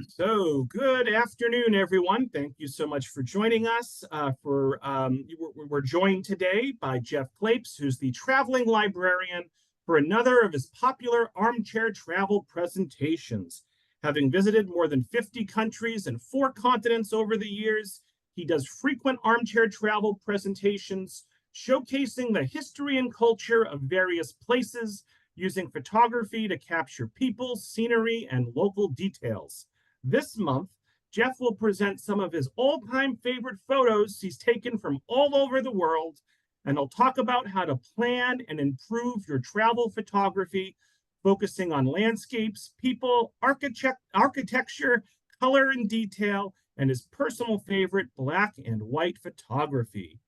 So, good afternoon, everyone. Thank you so much for joining us. We're joined today by Jeff Klapes, who's the traveling librarian for another of his popular armchair travel presentations. Having visited more than 50 countries and 4 continents over the years, he does frequent armchair travel presentations showcasing the history and culture of various places, using photography to capture people, scenery, and local details. This month, Jeff will present some of his all-time favorite photos he's taken from all over the world, and he'll talk about how to plan and improve your travel photography, focusing on landscapes, people, architecture, color and detail, and his personal favorite, black and white photography.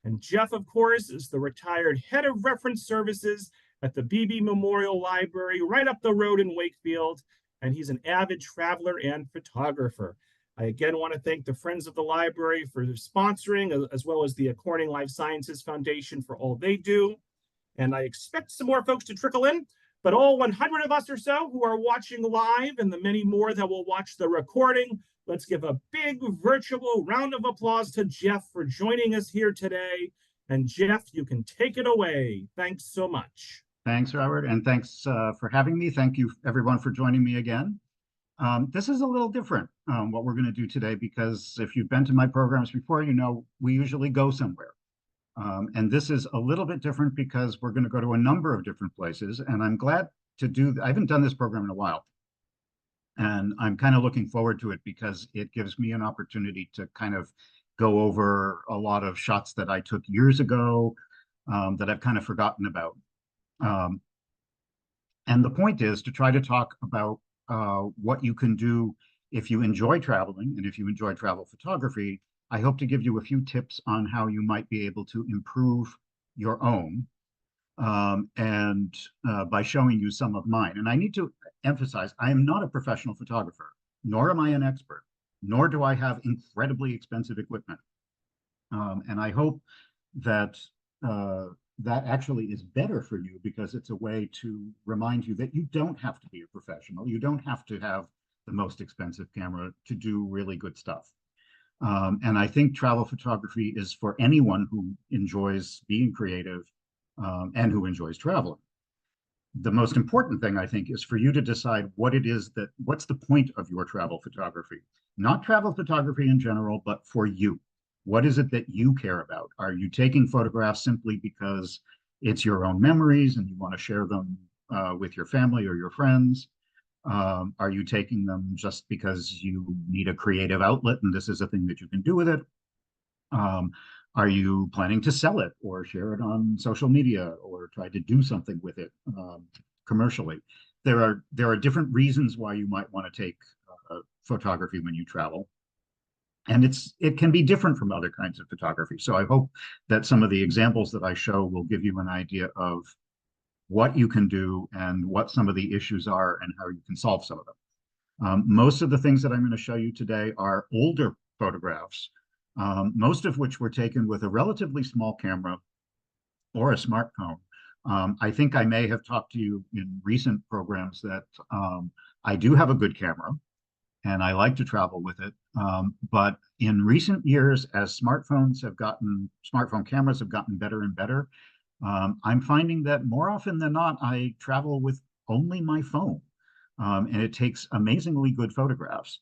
And Jeff, of course, is the retired head of reference services at the Beebe Memorial Library right up the road in Wakefield, and he's an avid traveler and photographer. I again want to thank the Friends of the Library for sponsoring, as well as the Corning Life Sciences Foundation for all they do. And I expect some more folks to trickle in, but all 100 of us or so who are watching live and the many more that will watch the recording, let's give a big virtual round of applause to Jeff for joining us here today. And Jeff, you can take it away. Thanks so much. Thanks, Robert, and thanks for having me. Thank you, everyone, for joining me again. This is a little different, what we're going to do today, because if you've been to my programs before, you know we usually go somewhere. And this is a little bit different because we're going to go to a number of different places, and I'm glad to do. I haven't done this program in a while, and I'm kind of looking forward to it because it gives me an opportunity to kind of go over a lot of shots that I took years ago that I've kind of forgotten about. And the point is to try to talk about what you can do if you enjoy traveling and if you enjoy travel photography. I hope to give you a few tips on how you might be able to improve your own, and by showing you some of mine. And I need to emphasize, I am not a professional photographer, nor am I an expert, nor do I have incredibly expensive equipment. And I hope that that actually is better for you, because it's a way to remind you that you don't have to be a professional. You don't have to have the most expensive camera to do really good stuff. And I think travel photography is for anyone who enjoys being creative and who enjoys traveling. The most important thing, I think, is for you to decide what's the point of your travel photography. Not travel photography in general, but for you. What is it that you care about? Are you taking photographs simply because it's your own memories and you want to share them with your family or your friends? Are you taking them just because you need a creative outlet and this is a thing that you can do with it? Are you planning to sell it or share it on social media or try to do something with it commercially? There are different reasons why you might want to take photography when you travel. And it can be different from other kinds of photography. So I hope that some of the examples that I show will give you an idea of what you can do and what some of the issues are and how you can solve some of them. Most of the things that I'm going to show you today are older photographs, most of which were taken with a relatively small camera or a smartphone. I think I may have talked to you in recent programs that I do have a good camera, and I like to travel with it. But in recent years, as smartphone cameras have gotten better and better, I'm finding that more often than not, I travel with only my phone, and it takes amazingly good photographs.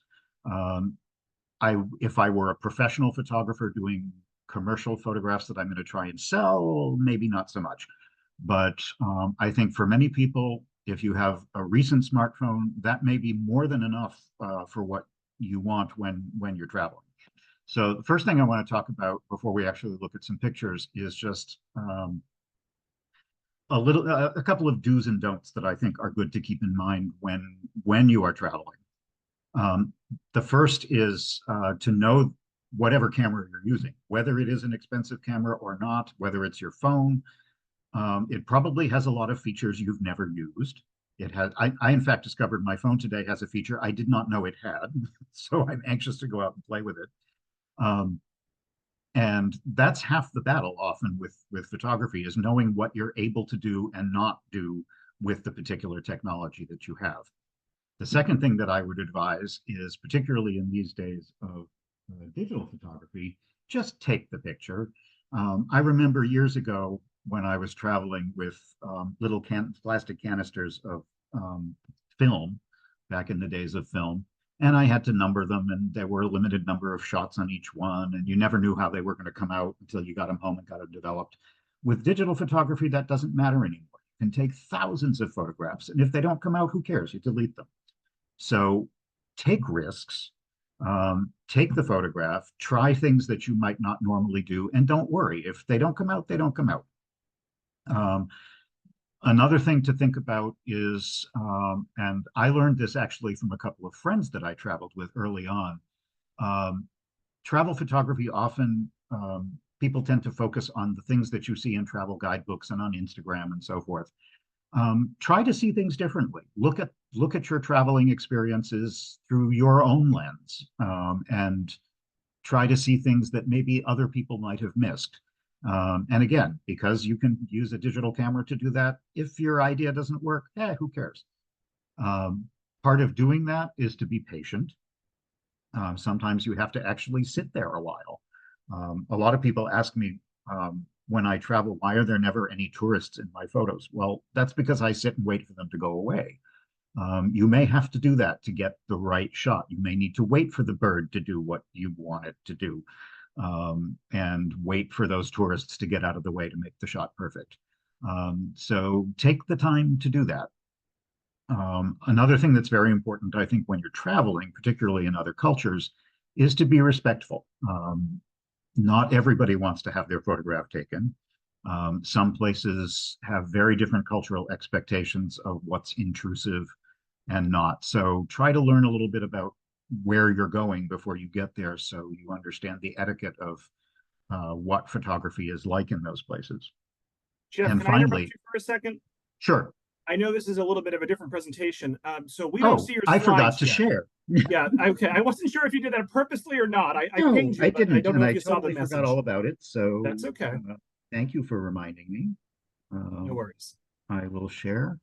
If I were a professional photographer doing commercial photographs that I'm going to try and sell, maybe not so much. But I think for many people, if you have a recent smartphone, that may be more than enough for what you want when you're traveling. So the first thing I want to talk about before we actually look at some pictures is just a couple of do's and don'ts that I think are good to keep in mind when you are traveling. The first is to know whatever camera you're using, whether it is an expensive camera or not, whether it's your phone. It probably has a lot of features you've never used. I in fact discovered my phone today has a feature I did not know it had, so I'm anxious to go out and play with it. And that's half the battle often with photography, is knowing what you're able to do and not do with the particular technology that you have. The second thing that I would advise is, particularly in these days of digital photography, just take the picture. I remember years ago when I was traveling with little plastic canisters of film back in the days of film. And I had to number them, and there were a limited number of shots on each one, and you never knew how they were going to come out until you got them home and got them developed. With digital photography, that doesn't matter anymore. You can take thousands of photographs, and if they don't come out, who cares? You delete them. So take risks, take the photograph, try things that you might not normally do, and don't worry. If they don't come out, they don't come out. Another thing to think about is, and I learned this actually from a couple of friends that I traveled with early on. Travel photography often, people tend to focus on the things that you see in travel guidebooks and on Instagram and so forth. Try to see things differently. Look at your traveling experiences through your own lens, and try to see things that maybe other people might have missed. And again, because you can use a digital camera to do that, if your idea doesn't work, who cares? Part of doing that is to be patient. Sometimes you have to actually sit there a while. A lot of people ask me, when I travel, why are there never any tourists in my photos? Well, that's because I sit and wait for them to go away. You may have to do that to get the right shot. You may need to wait for the bird to do what you want it to do, and wait for those tourists to get out of the way to make the shot perfect. So take the time to do that. Another thing that's very important, I think, when you're traveling, particularly in other cultures, is to be respectful. Not everybody wants to have their photograph taken. Some places have very different cultural expectations of what's intrusive and not. So try to learn a little bit about where you're going before you get there, so you understand the etiquette of what photography is like in those places. Jeff, And can I interrupt finally, you for a second? sure. I know this is a little bit of a different presentation, so we don't Oh, see your I slides forgot to yet. share. Yeah, okay. I wasn't sure if you did that purposely or not. I No, pinged you, I but I didn't, don't know and if I you saw the totally forgot message. all about it. So That's okay. thank you for reminding me. No worries. I will share.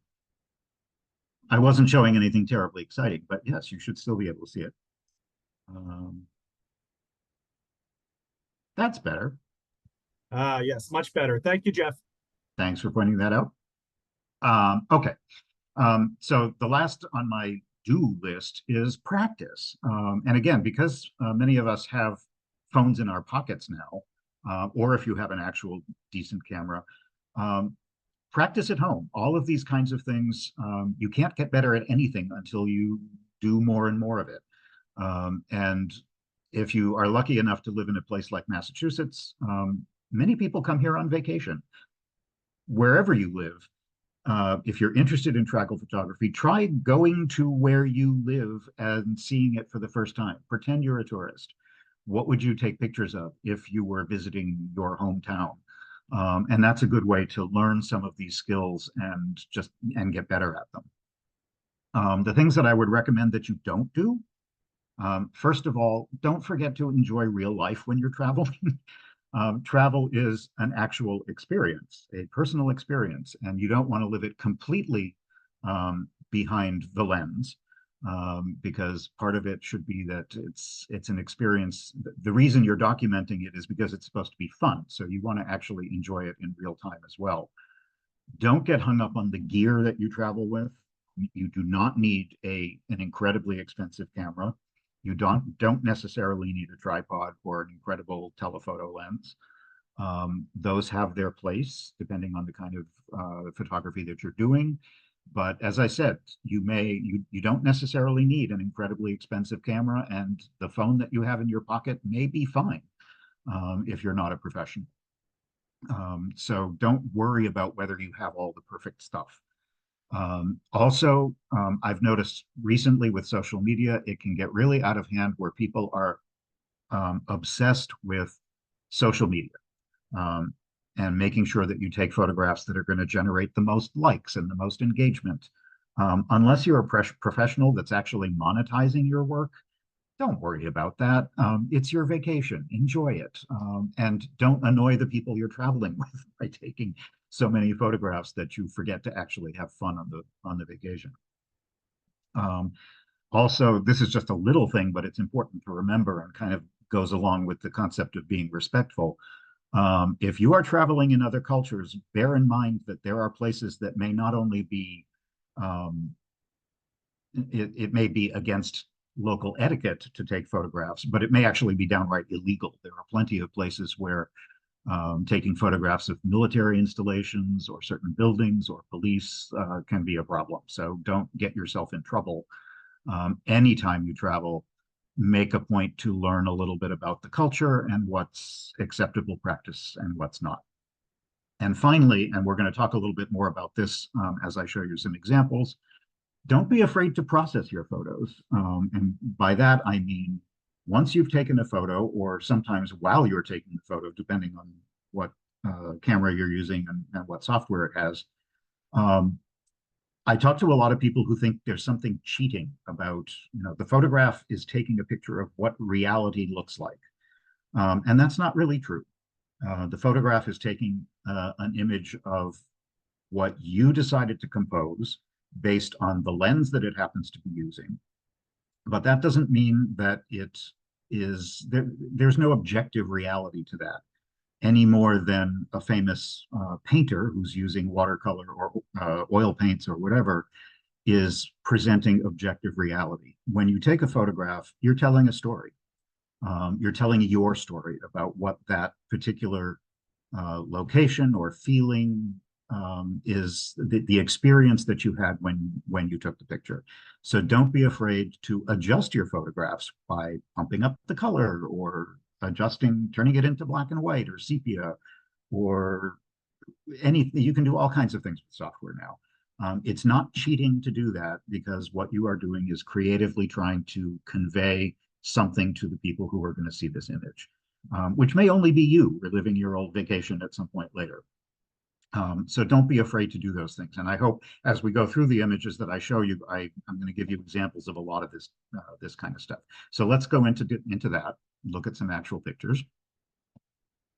I wasn't showing anything terribly exciting, but yes, you should still be able to see it. That's better. Yes, much better. Thank you, Jeff. Thanks for pointing that out. Okay. So the last on my do list is practice. And again, because many of us have phones in our pockets now, or if you have an actual decent camera, practice at home. All of these kinds of things, you can't get better at anything until you do more and more of it. And if you are lucky enough to live in a place like Massachusetts, many people come here on vacation. Wherever you live, if you're interested in travel photography, try going to where you live and seeing it for the first time. Pretend you're a tourist. What would you take pictures of if you were visiting your hometown? And that's a good way to learn some of these skills and get better at them. The things that I would recommend that you don't do, first of all, don't forget to enjoy real life when you're traveling. Travel is an actual experience, a personal experience, and you don't want to live it completely behind the lens, because part of it should be that it's an experience. The reason you're documenting it is because it's supposed to be fun, so you want to actually enjoy it in real time as well. Don't get hung up on the gear that you travel with. You do not need an incredibly expensive camera. You don't necessarily need a tripod or an incredible telephoto lens. Those have their place depending on the kind of photography that you're doing. But as I said, you don't necessarily need an incredibly expensive camera, and the phone that you have in your pocket may be fine if you're not a professional. So don't worry about whether you have all the perfect stuff. Also, I've noticed recently with social media, it can get really out of hand where people are obsessed with social media, and making sure that you take photographs that are going to generate the most likes and the most engagement. Unless you're a professional that's actually monetizing your work, don't worry about that. It's your vacation. Enjoy it. And don't annoy the people you're traveling with by taking so many photographs that you forget to actually have fun on the vacation. Um, Also, this is just a little thing, but it's important to remember and kind of goes along with the concept of being respectful. If you are traveling in other cultures, bear in mind that there are places that may not only be, um, it may be against local etiquette to take photographs, but it may actually be downright illegal. There are plenty of places where taking photographs of military installations or certain buildings or police can be a problem. So don't get yourself in trouble. Anytime you travel, make a point to learn a little bit about the culture and what's acceptable practice and what's not. And finally, and we're going to talk a little bit more about this as I show you some examples, don't be afraid to process your photos. And by that, I mean, once you've taken a photo, or sometimes while you're taking the photo, depending on what camera you're using and what software it has, um, I talk to a lot of people who think there's something cheating about, the photograph is taking a picture of what reality looks like. And that's not really true. The photograph is taking an image of what you decided to compose based on the lens that it happens to be using. But that doesn't mean that there's no objective reality to that any more than a famous painter who's using watercolor or oil paints or whatever is presenting objective reality. When you take a photograph, you're telling a story. You're telling your story about what that particular location or feeling is the experience that you had when you took the picture. So don't be afraid to adjust your photographs by pumping up the color or turning it into black and white or sepia or anything. You can do all kinds of things with software now. It's not cheating to do that because what you are doing is creatively trying to convey something to the people who are going to see this image, which may only be you reliving your old vacation at some point later. So don't be afraid to do those things. And I hope as we go through the images that I show you, I'm going to give you examples of a lot of this kind of stuff. So let's go into that, look at some actual pictures.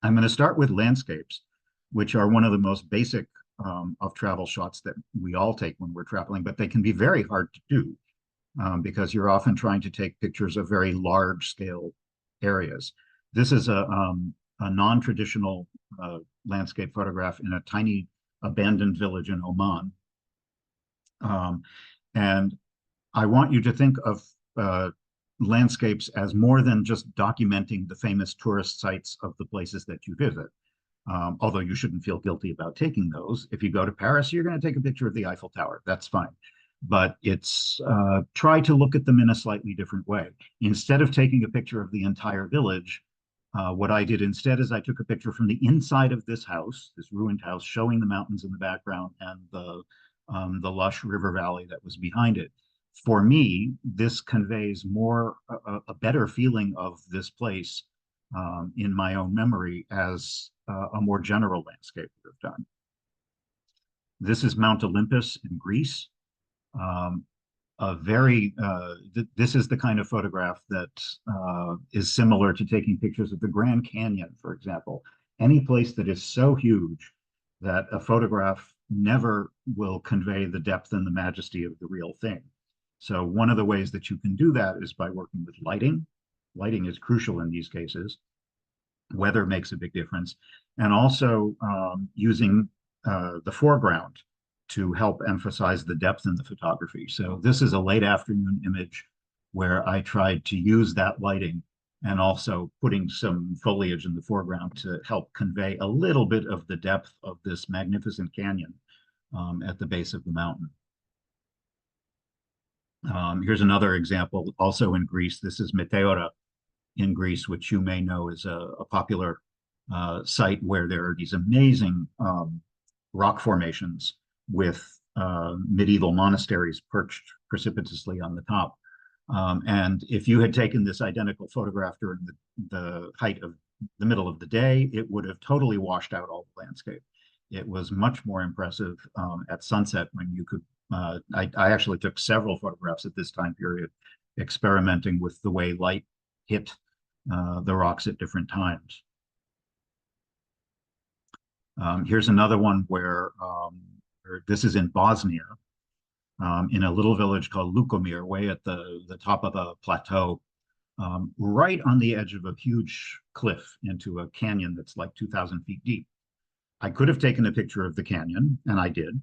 I'm going to start with landscapes, which are one of the most basic of travel shots that we all take when we're traveling, but they can be very hard to do because you're often trying to take pictures of very large scale areas. This is a non-traditional landscape photograph in a tiny abandoned village in Oman. And I want you to think of landscapes as more than just documenting the famous tourist sites of the places that you visit. Although you shouldn't feel guilty about taking those. If you go to Paris, you're going to take a picture of the Eiffel Tower. That's fine. But it's try to look at them in a slightly different way. Instead of taking a picture of the entire village, what I did instead is I took a picture from the inside of this house, this ruined house, showing the mountains in the background and the lush river valley that was behind it. For me, this conveys a better feeling of this place in my own memory as a more general landscape would have done. This is Mount Olympus in Greece. This is the kind of photograph that is similar to taking pictures of the Grand Canyon, for example. Any place that is so huge that a photograph never will convey the depth and the majesty of the real thing. So one of the ways that you can do that is by working with lighting. Lighting is crucial in these cases. Weather makes a big difference. And also using the foreground to help emphasize the depth in the photography. So this is a late afternoon image where I tried to use that lighting and also putting some foliage in the foreground to help convey a little bit of the depth of this magnificent canyon at the base of the mountain. Here's another example, also in Greece. This is Meteora in Greece, which you may know is a popular site where there are these amazing rock formations with medieval monasteries perched precipitously on the top. And if you had taken this identical photograph during the height of the middle of the day, it would have totally washed out all the landscape. It was much more impressive at sunset when you could. I actually took several photographs at this time period, experimenting with the way light hit the rocks at different times. Here's another one where this is in Bosnia. in a little village called Lukomir, way at the top of a plateau, right on the edge of a huge cliff into a canyon that's like 2,000 feet deep. I could have taken a picture of the canyon, and I did,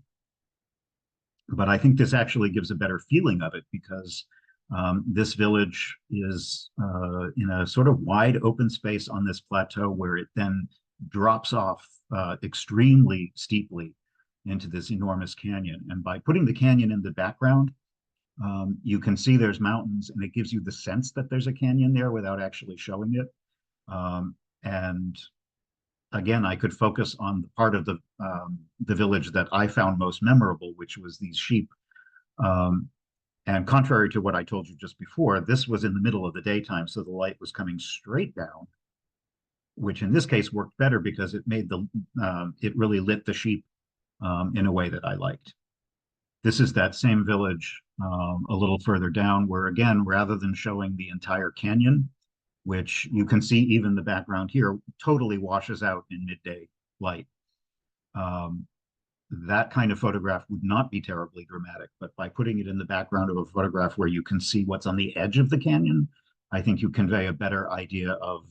but I think this actually gives a better feeling of it because this village is in a sort of wide open space on this plateau where it then drops off extremely steeply into this enormous canyon. And by putting the canyon in the background, you can see there's mountains, and it gives you the sense that there's a canyon there without actually showing it. And again, I could focus on the part of the village that I found most memorable, which was these sheep. And contrary to what I told you just before, this was in the middle of the daytime, so the light was coming straight down, which in this case worked better because it made it really lit the sheep in a way that I liked. This is that same village a little further down, where again, rather than showing the entire canyon, which you can see even the background here totally washes out in midday light. That kind of photograph would not be terribly dramatic, but by putting it in the background of a photograph where you can see what's on the edge of the canyon, I think you convey a better idea of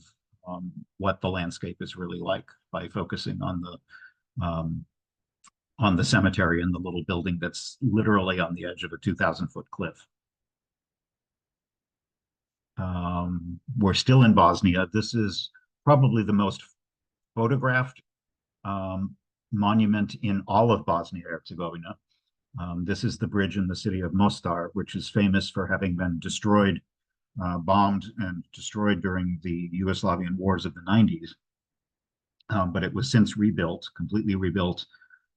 what the landscape is really like by focusing on the cemetery and the little building that's literally on the edge of a 2,000-foot cliff. We're still in Bosnia. This is probably the most photographed monument in all of Bosnia-Herzegovina. This is the bridge in the city of Mostar, which is famous for having been destroyed, bombed and destroyed during the Yugoslavian wars of the 90s. But it was since rebuilt, completely rebuilt.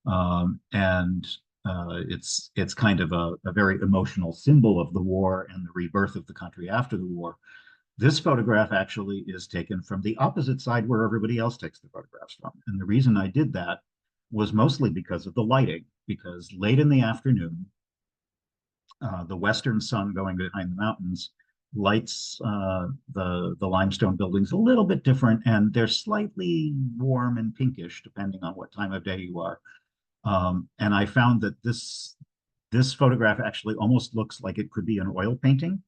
And it's kind of a very emotional symbol of the war and the rebirth of the country after the war. This photograph actually is taken from the opposite side where everybody else takes the photographs from. And the reason I did that was mostly because of the lighting, because late in the afternoon, the western sun going behind the mountains lights the limestone buildings a little bit different, and they're slightly warm and pinkish depending on what time of day you are. And I found that this photograph actually almost looks like it could be an oil painting.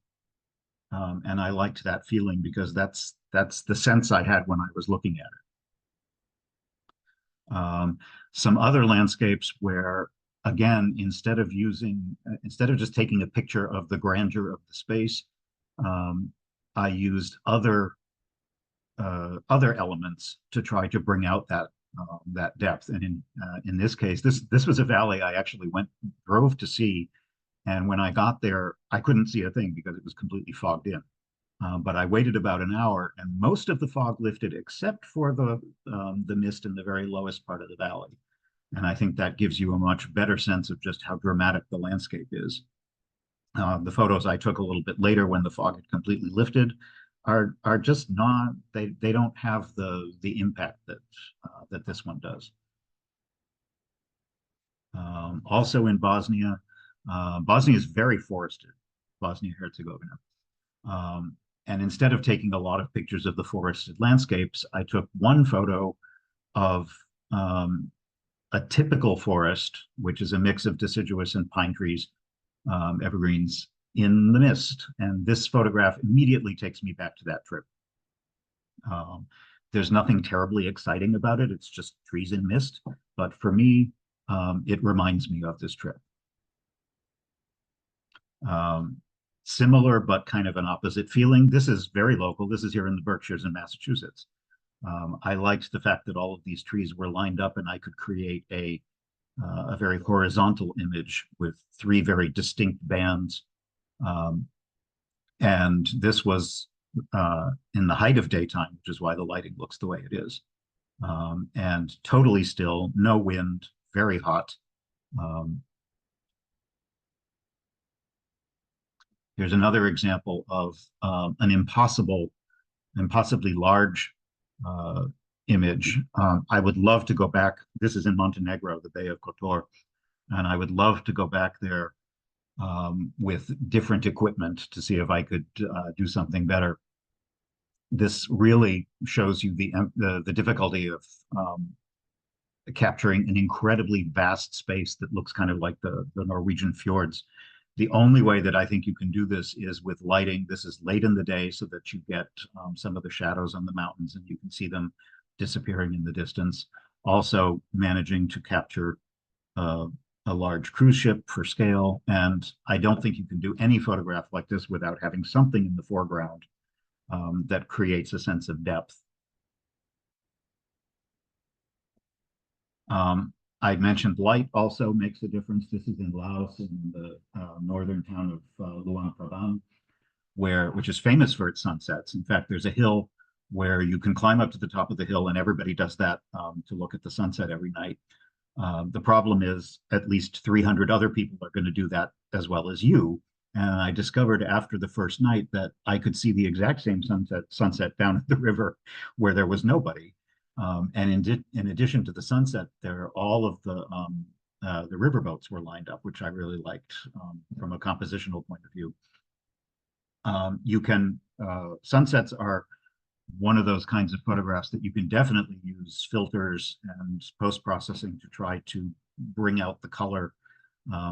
And I liked that feeling because that's the sense I had when I was looking at it. Some other landscapes where, again, instead of just taking a picture of the grandeur of the space, I used other elements to try to bring out that depth. And in this case, this was a valley I actually drove to see, and when I got there, I couldn't see a thing because it was completely fogged in. But I waited about an hour, and most of the fog lifted except for the mist in the very lowest part of the valley. And I think that gives you a much better sense of just how dramatic the landscape is. The photos I took a little bit later when the fog had completely lifted are just not, they don't have the impact that this one does. Also in Bosnia, Bosnia is very forested, Bosnia-Herzegovina. And instead of taking a lot of pictures of the forested landscapes, I took one photo of a typical forest, which is a mix of deciduous and pine trees, evergreens, in the mist. And this photograph immediately takes me back to that trip. There's nothing terribly exciting about it. It's just trees in mist. But for me, it reminds me of this trip. Similar, but kind of an opposite feeling. This is very local. This is here in the Berkshires in Massachusetts. I liked the fact that all of these trees were lined up and I could create a very horizontal image with three very distinct bands. And this was in the height of daytime, which is why the lighting looks the way it is. And totally still, no wind, very hot. Here's another example of an impossibly large image. I would love to go back. This is in Montenegro, the Bay of Kotor, and I would love to go back there with different equipment to see if I could do something better. This really shows you the difficulty capturing an incredibly vast space that looks kind of like the Norwegian fjords. The only way that I think you can do this is with lighting. This is late in the day so that you get some of the shadows on the mountains and you can see them disappearing in the distance. Also managing to capture uh, a large cruise ship for scale. And I don't think you can do any photograph like this without having something in the foreground that creates a sense of depth. I mentioned light also makes a difference. This is in Laos, in the northern town of Luang Prabang, which is famous for its sunsets. In fact, there's a hill where you can climb up to the top of the hill, and everybody does that to look at the sunset every night. The problem is at least 300 other people are going to do that as well as you. And I discovered after the first night that I could see the exact same sunset down at the river where there was nobody. And in addition to the sunset, there all of the riverboats were lined up, which I really liked from a compositional point of view. Sunsets are one of those kinds of photographs that you can definitely use filters and post-processing to try to bring out the color,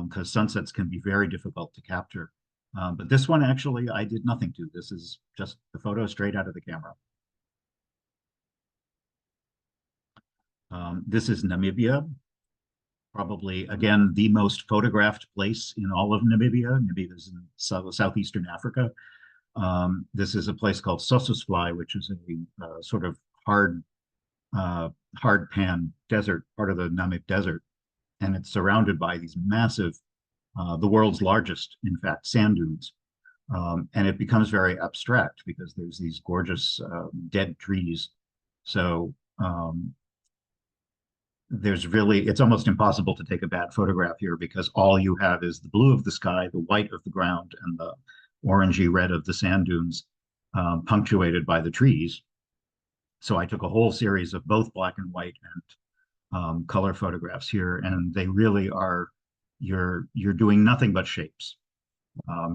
because sunsets can be very difficult to capture. But this one, actually, I did nothing to. This is just the photo straight out of the camera. This is Namibia, probably, again, the most photographed place in all of Namibia. Namibia is in southeastern Africa. This is a place called Sossusvlei, which is a sort of hard pan desert, part of the Namib Desert. And it's surrounded by these massive, the world's largest, in fact, sand dunes. And it becomes very abstract because there's these gorgeous dead trees. So it's almost impossible to take a bad photograph here because all you have is the blue of the sky, the white of the ground, and the orangey red of the sand dunes, punctuated by the trees. So I took a whole series of both black and white and color photographs here, and they really are, you're doing nothing but shapes,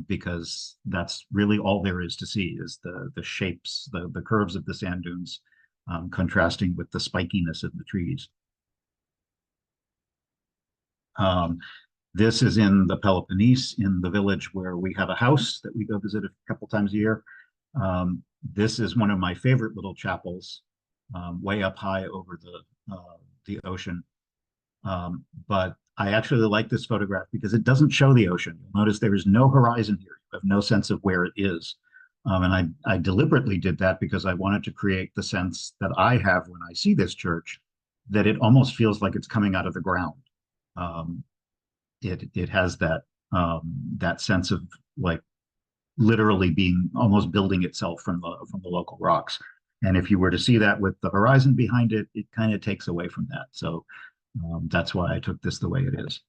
because that's really all there is to see is the shapes, the curves of the sand dunes, contrasting with the spikiness of the trees. This is in the Peloponnese, in the village where we have a house that we go visit a couple times a year. This is one of my favorite little chapels, way up high over the ocean. But I actually like this photograph because it doesn't show the ocean. You'll notice there is no horizon here. You have no sense of where it is. And I deliberately did that because I wanted to create the sense that I have when I see this church, that it almost feels like it's coming out of the ground. It has that sense of like literally being almost building itself from the local rocks. And if you were to see that with the horizon behind it, it kind of takes away from that. So that's why I took this the way it is.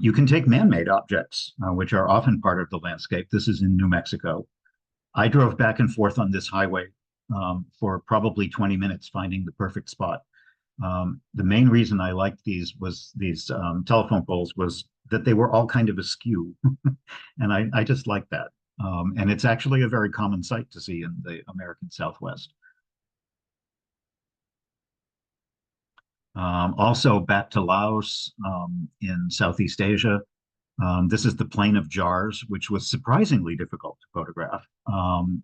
You can take man-made objects, which are often part of the landscape. This is in New Mexico. I drove back and forth on this highway for probably 20 minutes finding the perfect spot. The main reason I liked these telephone poles was that they were all kind of askew. And I just like that. And it's actually a very common sight to see in the American Southwest. Also back to Laos in Southeast Asia. This is the Plain of Jars, which was surprisingly difficult to photograph.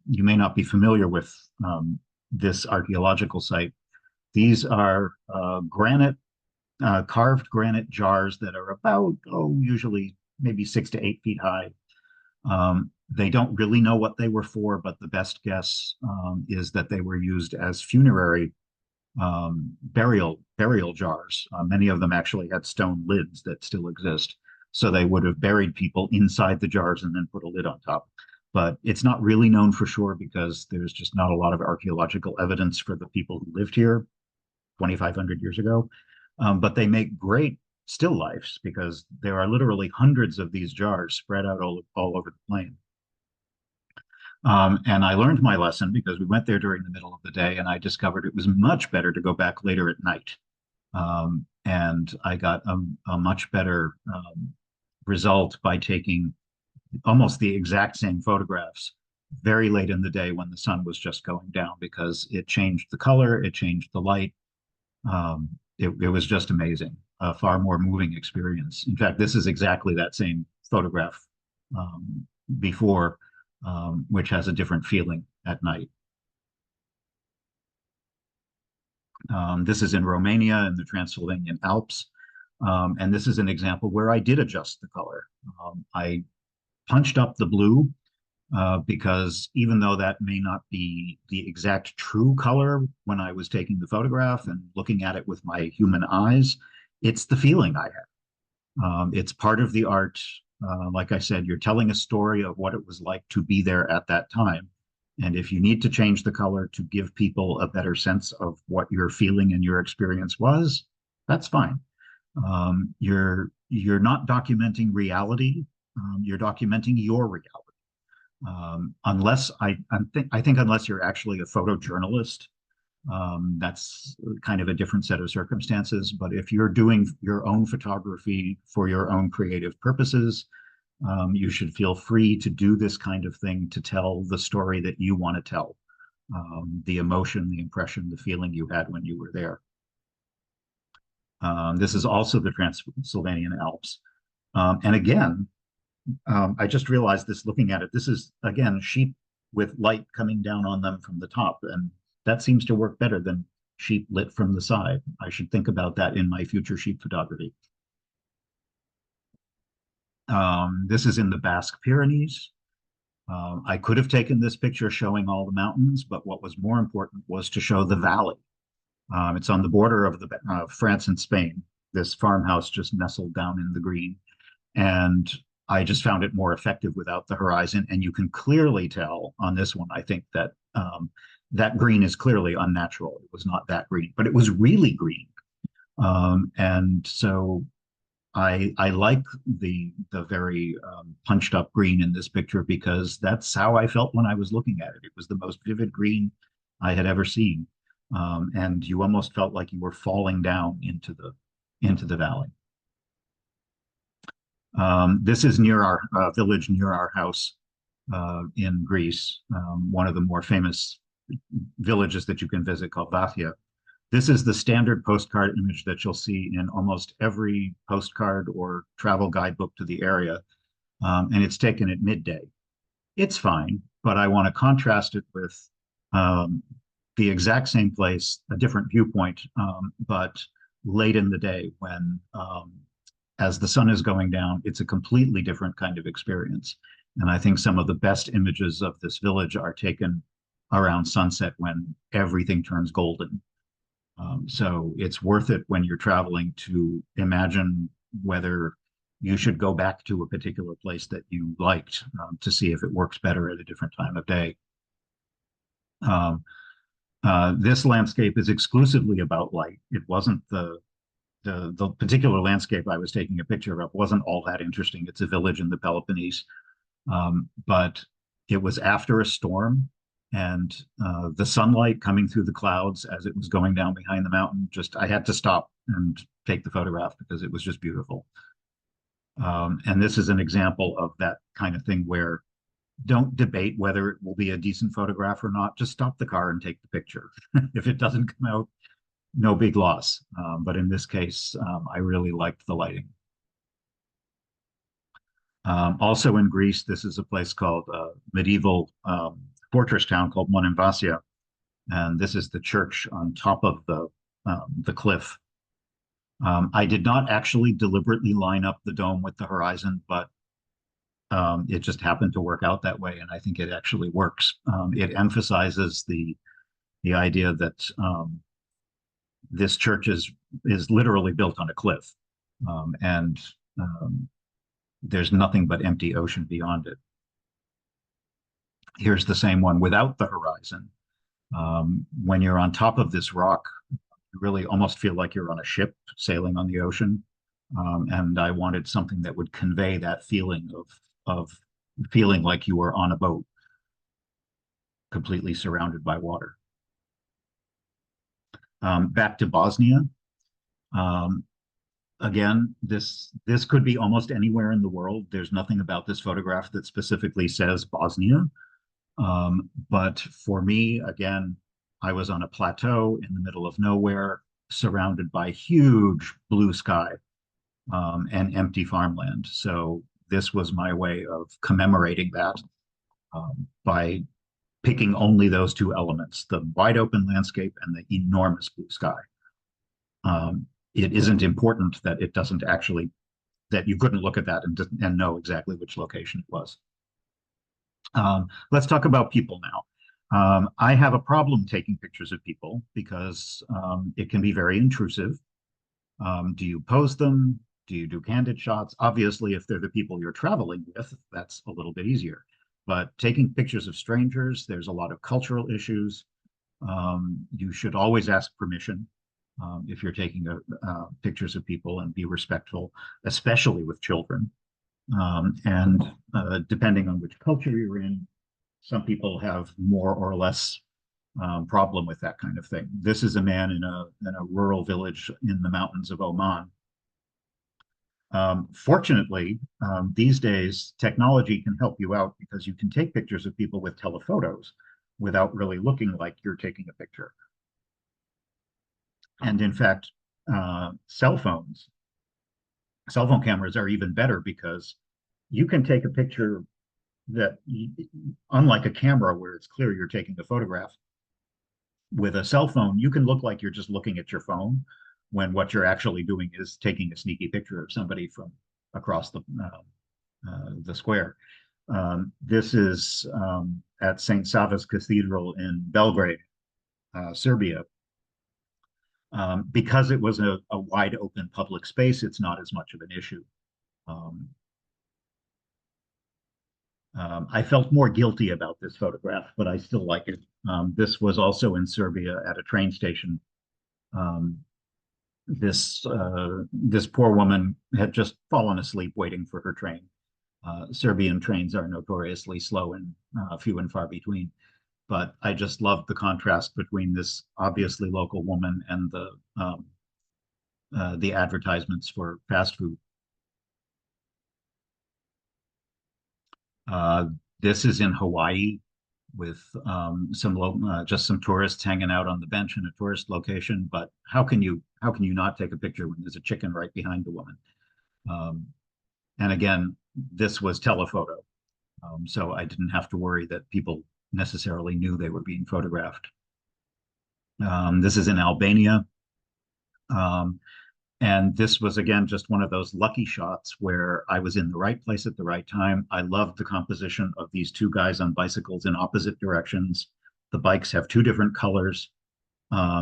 You may not be familiar with this archaeological site. These are carved granite jars that are about, usually maybe 6 to 8 feet high. They don't really know what they were for, but the best guess is that they were used as funerary burial jars. Many of them actually had stone lids that still exist. So they would have buried people inside the jars and then put a lid on top. But it's not really known for sure because there's just not a lot of archaeological evidence for the people who lived here 2,500 years ago. But they make great still lifes because there are literally hundreds of these jars spread out all over the plain. And I learned my lesson because we went there during the middle of the day and I discovered it was much better to go back later at night. And I got a much better result by taking almost the exact same photographs, very late in the day when the sun was just going down because it changed the color, it changed the light. It was just amazing, a far more moving experience. In fact, this is exactly that same photograph before, which has a different feeling at night. This is in Romania in the Transylvanian Alps. And this is an example where I did adjust the color. I punched up the blue because even though that may not be the exact true color when I was taking the photograph and looking at it with my human eyes, it's the feeling I had. It's part of the art. Like I said, you're telling a story of what it was like to be there at that time. And if you need to change the color to give people a better sense of what your feeling and your experience was, that's fine. You're not documenting reality. You're documenting your reality. I think unless you're actually a photojournalist, that's kind of a different set of circumstances. But if you're doing your own photography for your own creative purposes, you should feel free to do this kind of thing to tell the story that you want to tell, the emotion, the impression, the feeling you had when you were there. This is also the Transylvanian Alps. And again, I just realized this looking at it. This is, again, sheep with light coming down on them from the top. And that seems to work better than sheep lit from the side. I should think about that in my future sheep photography. This is in the Basque Pyrenees. I could have taken this picture showing all the mountains, but what was more important was to show the valley. It's on the border of France and Spain. This farmhouse just nestled down in the green. And I just found it more effective without the horizon. And you can clearly tell on this one, I think, that that green is clearly unnatural. It was not that green, but it was really green. And so I like the very punched up green in this picture because that's how I felt when I was looking at it. It was the most vivid green I had ever seen. And you almost felt like you were falling down into the valley. This is near our village, near our house in Greece, one of the more famous villages that you can visit called Vathia. This is the standard postcard image that you'll see in almost every postcard or travel guidebook to the area, and it's taken at midday. It's fine, but I want to contrast it with the exact same place, a different viewpoint, but late in the day when as the sun is going down, it's a completely different kind of experience. And I think some of the best images of this village are taken around sunset when everything turns golden. So it's worth it when you're traveling to imagine whether you should go back to a particular place that you liked to see if it works better at a different time of day. This landscape is exclusively about light. It wasn't the particular landscape I was taking a picture of wasn't all that interesting. It's a village in the Peloponnese, but it was after a storm, and the sunlight coming through the clouds as it was going down behind the mountain, I had to stop and take the photograph because it was just beautiful. And this is an example of that kind of thing where don't debate whether it will be a decent photograph or not. Just stop the car and take the picture. If it doesn't come out, no big loss. But in this case, I really liked the lighting. Also in Greece, this is a place called medieval fortress town called Monemvasia. And this is the church on top of the cliff. I did not actually deliberately line up the dome with the horizon, but it just happened to work out that way. And I think it actually works. It emphasizes the idea that this church is literally built on a cliff, and there's nothing but empty ocean beyond it. Here's the same one without the horizon. When you're on top of this rock, you really almost feel like you're on a ship sailing on the ocean. And I wanted something that would convey that feeling of feeling like you were on a boat, completely surrounded by water. Back to Bosnia. Again, this could be almost anywhere in the world. There's nothing about this photograph that specifically says Bosnia. But for me, again, I was on a plateau in the middle of nowhere, surrounded by huge blue sky and empty farmland. So this was my way of commemorating that by picking only those two elements, the wide open landscape and the enormous blue sky. It isn't important that it doesn't actually, that you couldn't look at that and know exactly which location it was. Let's talk about people now. I have a problem taking pictures of people because it can be very intrusive. Do you pose them? Do you do candid shots? Obviously, if they're the people you're traveling with, that's a little bit easier. But taking pictures of strangers, there's a lot of cultural issues. You should always ask permission if you're taking pictures of people, and be respectful, especially with children. And depending on which culture you're in, some people have more or less problem with that kind of thing. This is a man in a rural village in the mountains of Oman. Fortunately, these days, technology can help you out because you can take pictures of people with telephotos without really looking like you're taking a picture. And in fact, cell phone cameras are even better because you can take a picture that, unlike a camera where it's clear you're taking a photograph, with a cell phone, you can look like you're just looking at your phone when what you're actually doing is taking a sneaky picture of somebody from across the square. This is at St. Sava's Cathedral in Belgrade, Serbia. Because it was a wide open public space, it's not as much of an issue. I felt more guilty about this photograph, but I still like it. This was also in Serbia at a train station. This poor woman had just fallen asleep waiting for her train. Serbian trains are notoriously slow and few and far between. But I just loved the contrast between this obviously local woman and the advertisements for fast food. This is in Hawaii with just some tourists hanging out on the bench in a tourist location. But how can you not take a picture when there's a chicken right behind the woman? And again, this was telephoto, so I didn't have to worry that people necessarily knew they were being photographed. This is in Albania. And this was, again, just one of those lucky shots where I was in the right place at the right time. I loved the composition of these two guys on bicycles in opposite directions. The bikes have two different colors,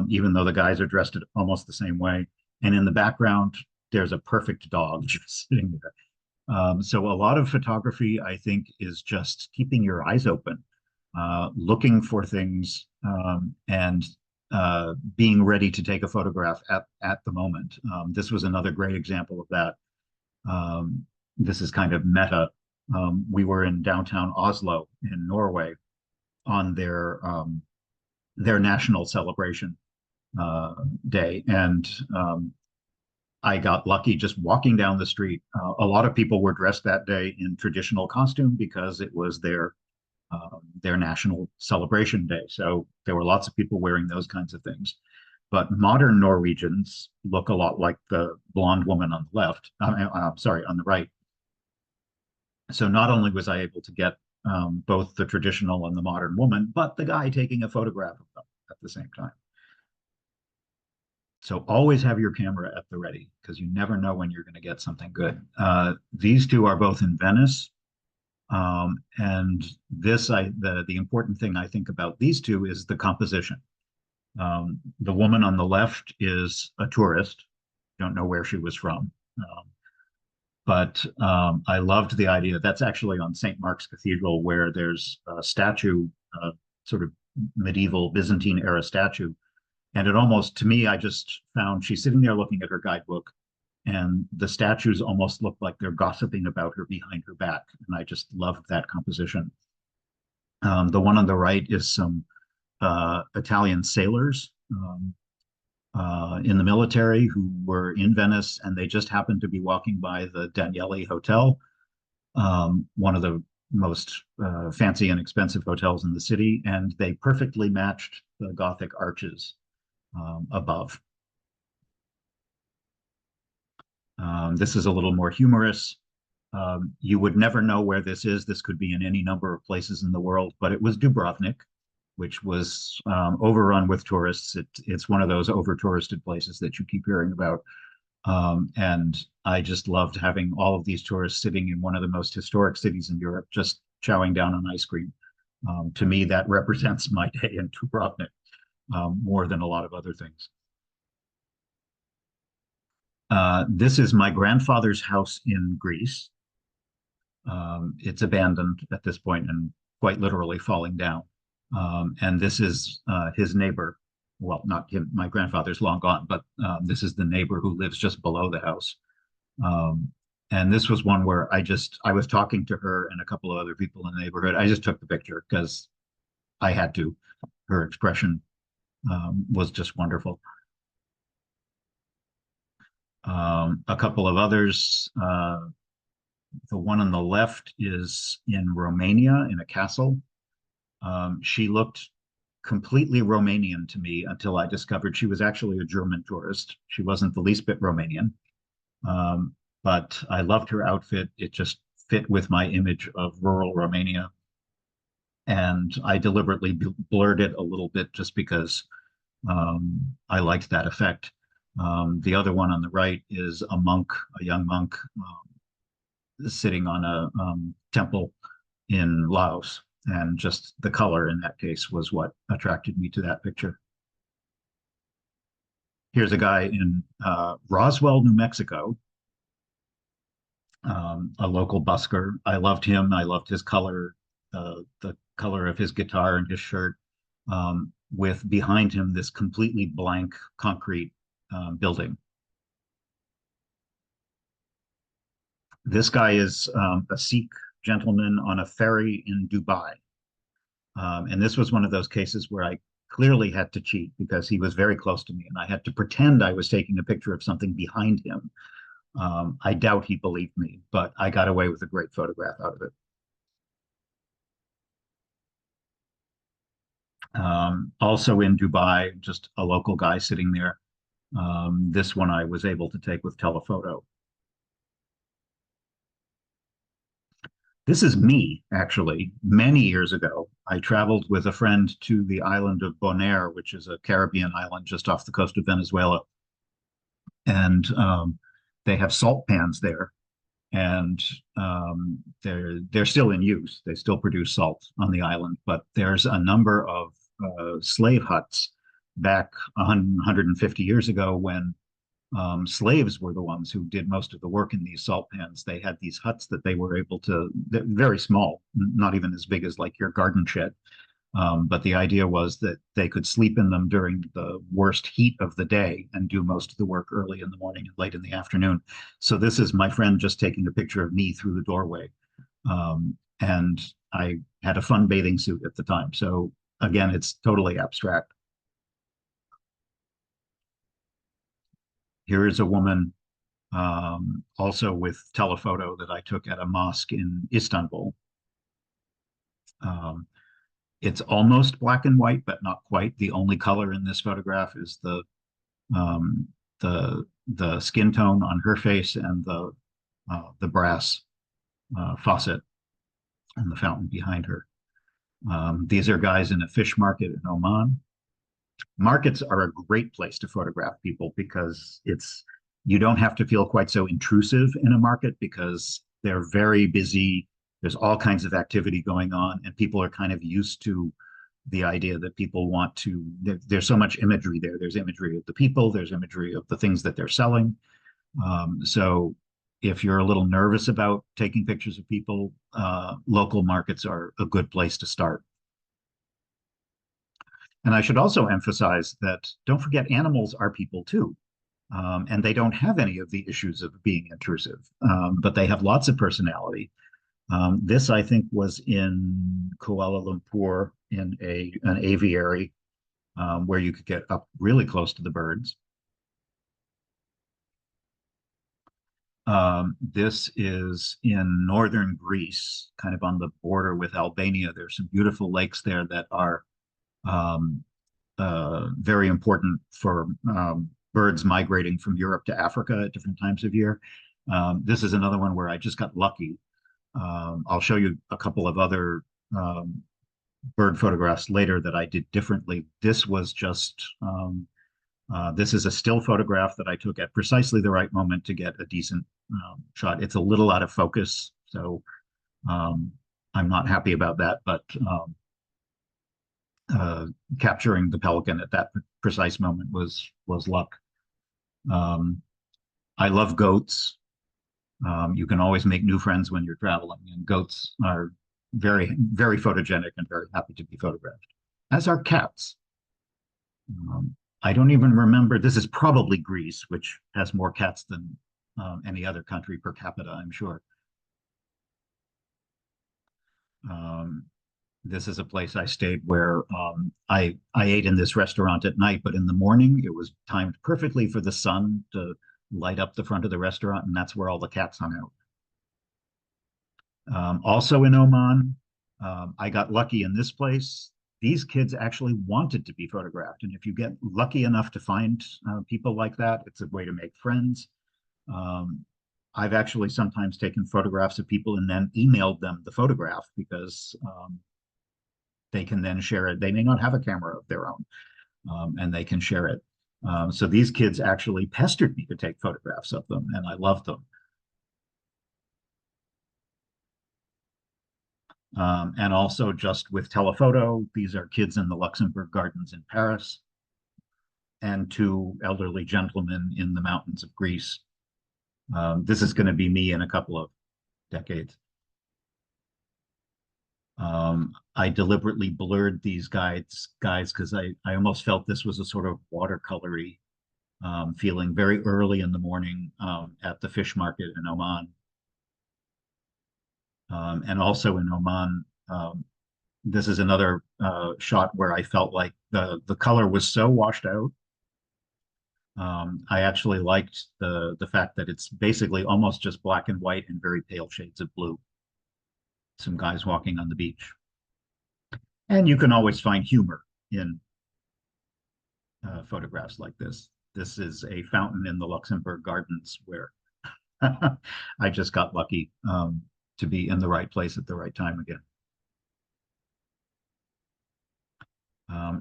even though the guys are dressed almost the same way. And in the background, there's a perfect dog just sitting there. So a lot of photography, I think, is just keeping your eyes open, looking for things, and being ready to take a photograph at the moment. This was another great example of that. This is kind of meta. We were in downtown Oslo in Norway on their national celebration day, and I got lucky just walking down the street. A lot of people were dressed that day in traditional costume because it was their national celebration day. So there were lots of people wearing those kinds of things. But modern Norwegians look a lot like the blonde woman on the left. Sorry, on the right. So not only was I able to get both the traditional and the modern woman, but the guy taking a photograph of them at the same time. So always have your camera at the ready because you never know when you're going to get something good. These two are both in Venice. And the important thing I think about these two is the composition. The woman on the left is a tourist. Don't know where she was from. But I loved the idea. That's actually on St. Mark's Cathedral, where there's a statue, sort of medieval Byzantine era statue. And it almost, to me, I just found she's sitting there looking at her guidebook, and the statues almost look like they're gossiping about her behind her back. And I just loved that composition. The one on the right is some Italian sailors in the military who were in Venice, and they just happened to be walking by the Danieli Hotel, one of the most fancy and expensive hotels in the city, and they perfectly matched the Gothic arches above. This is a little more humorous. You would never know where this is. This could be in any number of places in the world, but it was Dubrovnik, which was overrun with tourists. It's one of those over-touristed places that you keep hearing about. And I just loved having all of these tourists sitting in one of the most historic cities in Europe, just chowing down on ice cream. To me, that represents my day in Dubrovnik more than a lot of other things. This is my grandfather's house in Greece. It's abandoned at this point and quite literally falling down. And this is his neighbor. Well, not him, my grandfather's long gone, but this is the neighbor who lives just below the house. And this was one where I was talking to her and a couple of other people in the neighborhood. I just took the picture because I had to. Her expression was just wonderful. A couple of others. The one on the left is in Romania in a castle. She looked completely Romanian to me until I discovered she was actually a German tourist. She wasn't the least bit Romanian. But I loved her outfit. It just fit with my image of rural Romania. And I deliberately blurred it a little bit just because I liked that effect. The other one on the right is a monk, a young monk, sitting on a temple in Laos. And just the color in that case was what attracted me to that picture. Here's a guy in Roswell, New Mexico, a local busker. I loved him. I loved his color, the color of his guitar and his shirt, with behind him this completely blank concrete building. This guy is a Sikh gentleman on a ferry in Dubai. And this was one of those cases where I clearly had to cheat because he was very close to me and I had to pretend I was taking a picture of something behind him. I doubt he believed me, but I got away with a great photograph out of it. Also in Dubai, just a local guy sitting there. This one I was able to take with telephoto. This is me, actually. Many years ago, I traveled with a friend to the island of Bonaire, which is a Caribbean island just off the coast of Venezuela. And they have salt pans there, and they're still in use. They still produce salt on the island, but there's a number of slave huts back 150 years ago when slaves were the ones who did most of the work in these salt pans. They had these huts that they were able to, they're very small, not even as big as like your garden shed. But the idea was that they could sleep in them during the worst heat of the day and do most of the work early in the morning and late in the afternoon. So this is my friend just taking a picture of me through the doorway. And I had a fun bathing suit at the time. So again, it's totally abstract. Here is a woman also with telephoto that I took at a mosque in Istanbul. It's almost black and white, but not quite. The only color in this photograph is the skin tone on her face and the brass faucet and the fountain behind her. These are guys in a fish market in Oman. Markets are a great place to photograph people because you don't have to feel quite so intrusive in a market because they're very busy. There's all kinds of activity going on, and people are kind of used to the idea that people want to, there's so much imagery there. There's imagery of the people, there's imagery of the things that they're selling. So if you're a little nervous about taking pictures of people, local markets are a good place to start. And I should also emphasize that don't forget animals are people too. And they don't have any of the issues of being intrusive, but they have lots of personality. This, I think, was in Kuala Lumpur in an aviary where you could get up really close to the birds. This is in northern Greece, kind of on the border with Albania. There's some beautiful lakes there that are um, very important for birds migrating from Europe to Africa at different times of year. This is another one where I just got lucky. I'll show you a couple of other bird photographs later that I did differently. This was just this is a still photograph that I took at precisely the right moment to get a decent shot. It's a little out of focus, so I'm not happy about that, but capturing the pelican at that precise moment was luck. I love goats. You can always make new friends when you're traveling, and goats are very, very photogenic and very happy to be photographed, as are cats. I don't even remember. This is probably Greece, which has more cats than any other country per capita, I'm sure. This is a place I stayed where I ate in this restaurant at night, but in the morning it was timed perfectly for the sun to light up the front of the restaurant, and that's where all the cats hung out. Also in Oman, I got lucky in this place. These kids actually wanted to be photographed, and if you get lucky enough to find people like that, it's a way to make friends. I've actually sometimes taken photographs of people and then emailed them the photograph because they can then share it. They may not have a camera of their own, and they can share it. So these kids actually pestered me to take photographs of them, and I loved them. And also just with telephoto, these are kids in the Luxembourg Gardens in Paris, and two elderly gentlemen in the mountains of Greece. This is going to be me in a couple of decades. I deliberately blurred these guys because I almost felt this was a sort of watercolory feeling very early in the morning at the fish market in Oman. And also in Oman, this is another shot where I felt like the color was so washed out. I actually liked the fact that it's basically almost just black and white and very pale shades of blue. Some guys walking on the beach. And you can always find humor in photographs like this. This is a fountain in the Luxembourg Gardens where I just got lucky to be in the right place at the right time again.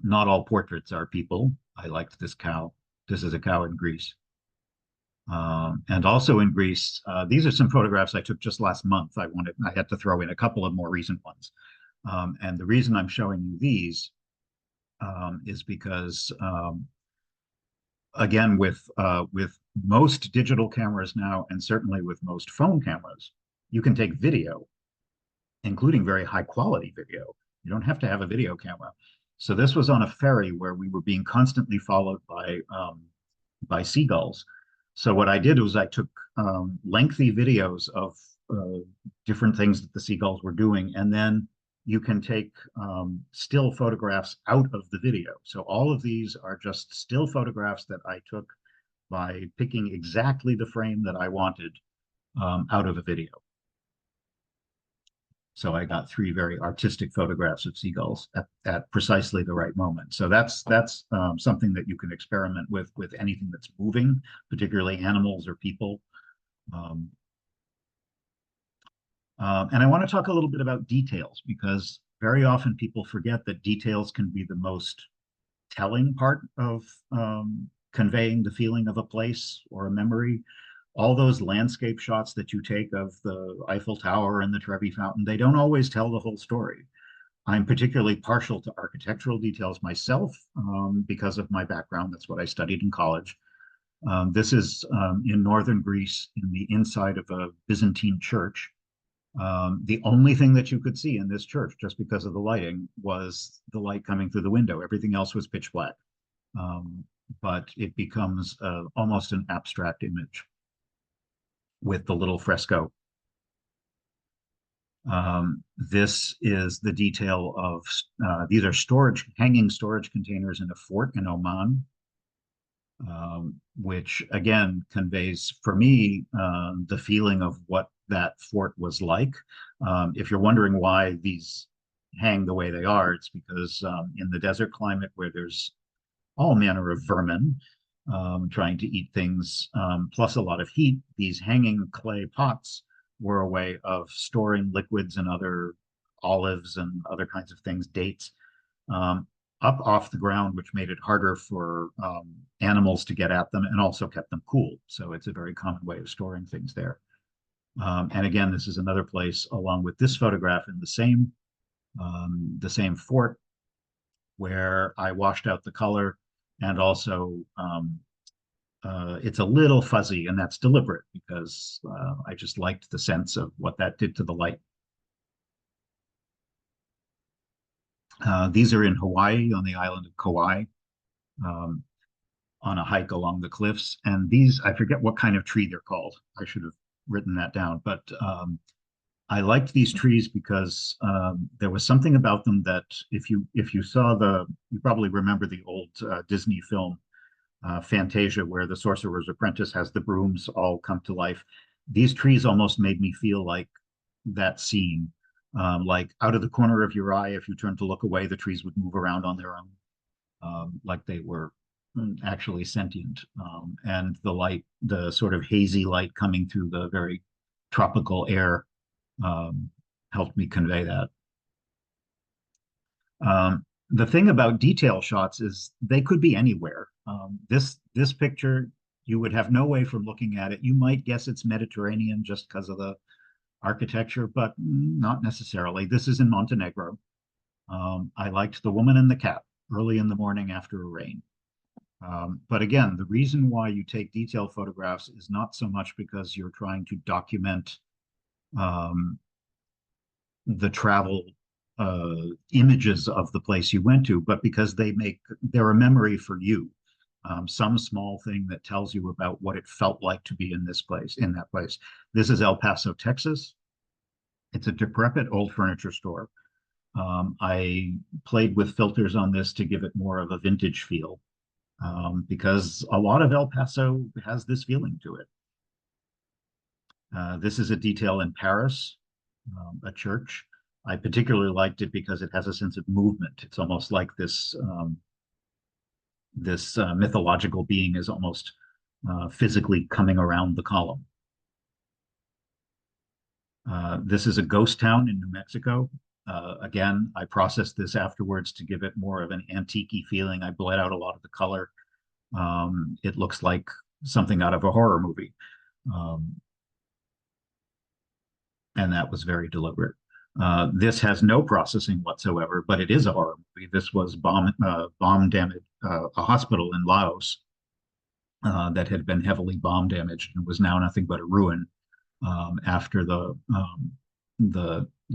Not all portraits are people. I liked this cow. This is a cow in Greece. And also in Greece, these are some photographs I took just last month. I had to throw in a couple of more recent ones. And the reason I'm showing you these is because, again, with most digital cameras now, and certainly with most phone cameras, you can take video, including very high quality video. You don't have to have a video camera. So this was on a ferry where we were being constantly followed by seagulls. So what I did was I took lengthy videos of different things that the seagulls were doing, and then you can take still photographs out of the video. So all of these are just still photographs that I took by picking exactly the frame that I wanted out of a video. So I got 3 very artistic photographs of seagulls at precisely the right moment. So that's something that you can experiment with anything that's moving, particularly animals or people. And I want to talk a little bit about details, because very often people forget that details can be the most telling part of conveying the feeling of a place or a memory. All those landscape shots that you take of the Eiffel Tower and the Trevi Fountain, they don't always tell the whole story. I'm particularly partial to architectural details myself because of my background. That's what I studied in college. This is in northern Greece in the inside of a Byzantine church. The only thing that you could see in this church, just because of the lighting, was the light coming through the window. Everything else was pitch black. But it becomes almost an abstract image with the little fresco. This is the detail of, these are hanging storage containers in a fort in Oman. which again conveys for me the feeling of what that fort was like. If you're wondering why these hang the way they are, it's because in the desert climate where there's all manner of vermin trying to eat things, plus a lot of heat, these hanging clay pots were a way of storing liquids and other olives and other kinds of things, dates, um, up off the ground, which made it harder for animals to get at them and also kept them cool. So it's a very common way of storing things there. And again, this is another place, along with this photograph in the same fort, where I washed out the color, and also it's a little fuzzy, and that's deliberate because I just liked the sense of what that did to the light. These are in Hawaii, on the island of Kauai, um, on a hike along the cliffs. And these, I forget what kind of tree they're called. I should have written that down. But I liked these trees because there was something about them that if you saw you probably remember the old Disney film Fantasia, where the Sorcerer's Apprentice has the brooms all come to life. These trees almost made me feel like that scene. Like out of the corner of your eye, if you turned to look away, the trees would move around on their own, like they were actually sentient. And the light, the sort of hazy light coming through the very tropical air, helped me convey that. The thing about detail shots is they could be anywhere. This picture, you would have no way from looking at it. You might guess it's Mediterranean just because of the architecture, but not necessarily. This is in Montenegro. I liked the woman and the cat early in the morning after a rain. But again, the reason why you take detail photographs is not so much because you're trying to document the travel images of the place you went to, but because they're a memory for you. Some small thing that tells you about what it felt like to be in that place. This is El Paso, Texas. It's a decrepit old furniture store. I played with filters on this to give it more of a vintage feel, because a lot of El Paso has this feeling to it. This is a detail in Paris, a church. I particularly liked it because it has a sense of movement. It's almost like this mythological being is almost physically coming around the column. This is a ghost town in New Mexico. Again, I processed this afterwards to give it more of an antique-y feeling. I bled out a lot of the color. It looks like something out of a horror movie. And that was very deliberate. This has no processing whatsoever, but it is a horror movie. This was bomb damage, a hospital in Laos that had been heavily bomb damaged and was now nothing but a ruin after the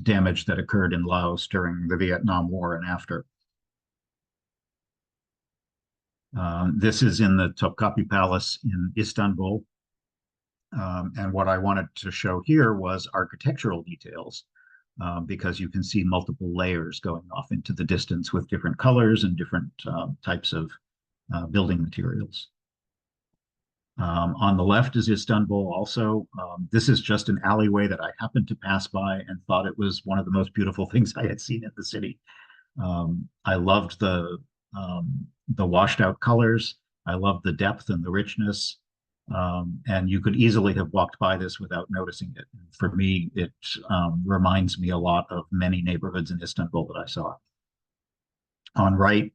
damage that occurred in Laos during the Vietnam War and after. This is in the Topkapi Palace in Istanbul. And what I wanted to show here was architectural details, because you can see multiple layers going off into the distance with different colors and different types of building materials. On the left is Istanbul also. This is just an alleyway that I happened to pass by and thought it was one of the most beautiful things I had seen in the city. I loved the washed out colors. I loved the depth and the richness. And you could easily have walked by this without noticing it. For me, it reminds me a lot of many neighborhoods in Istanbul that I saw. On right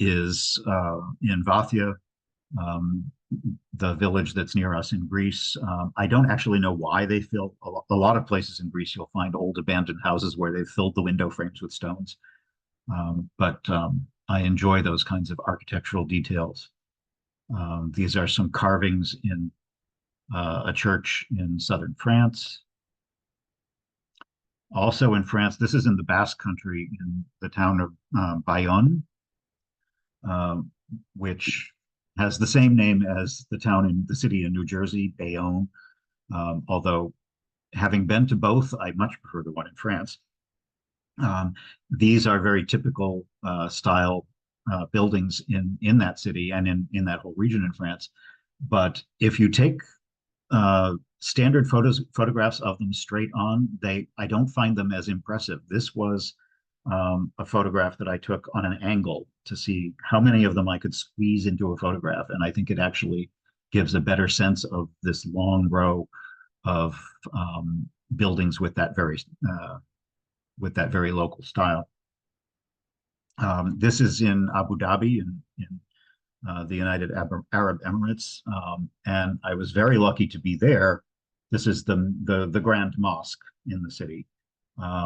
is in Vathia, the village that's near us in Greece. I don't actually know why they fill a lot of places in Greece. You'll find old abandoned houses where they've filled the window frames with stones. But I enjoy those kinds of architectural details. These are some carvings in a church in southern France. Also in France, this is in the Basque Country in the town of Bayonne, which has the same name as the town in the city in New Jersey, Bayonne. Although having been to both, I much prefer the one in France. These are very typical style buildings in that city and in that whole region in France. But if you take standard photographs of them straight on, I don't find them as impressive. This was a photograph that I took on an angle to see how many of them I could squeeze into a photograph, and I think it actually gives a better sense of this long row of buildings with that very local style. This is in Abu Dhabi in the United Arab Emirates, and I was very lucky to be there. This is the Grand Mosque in the city,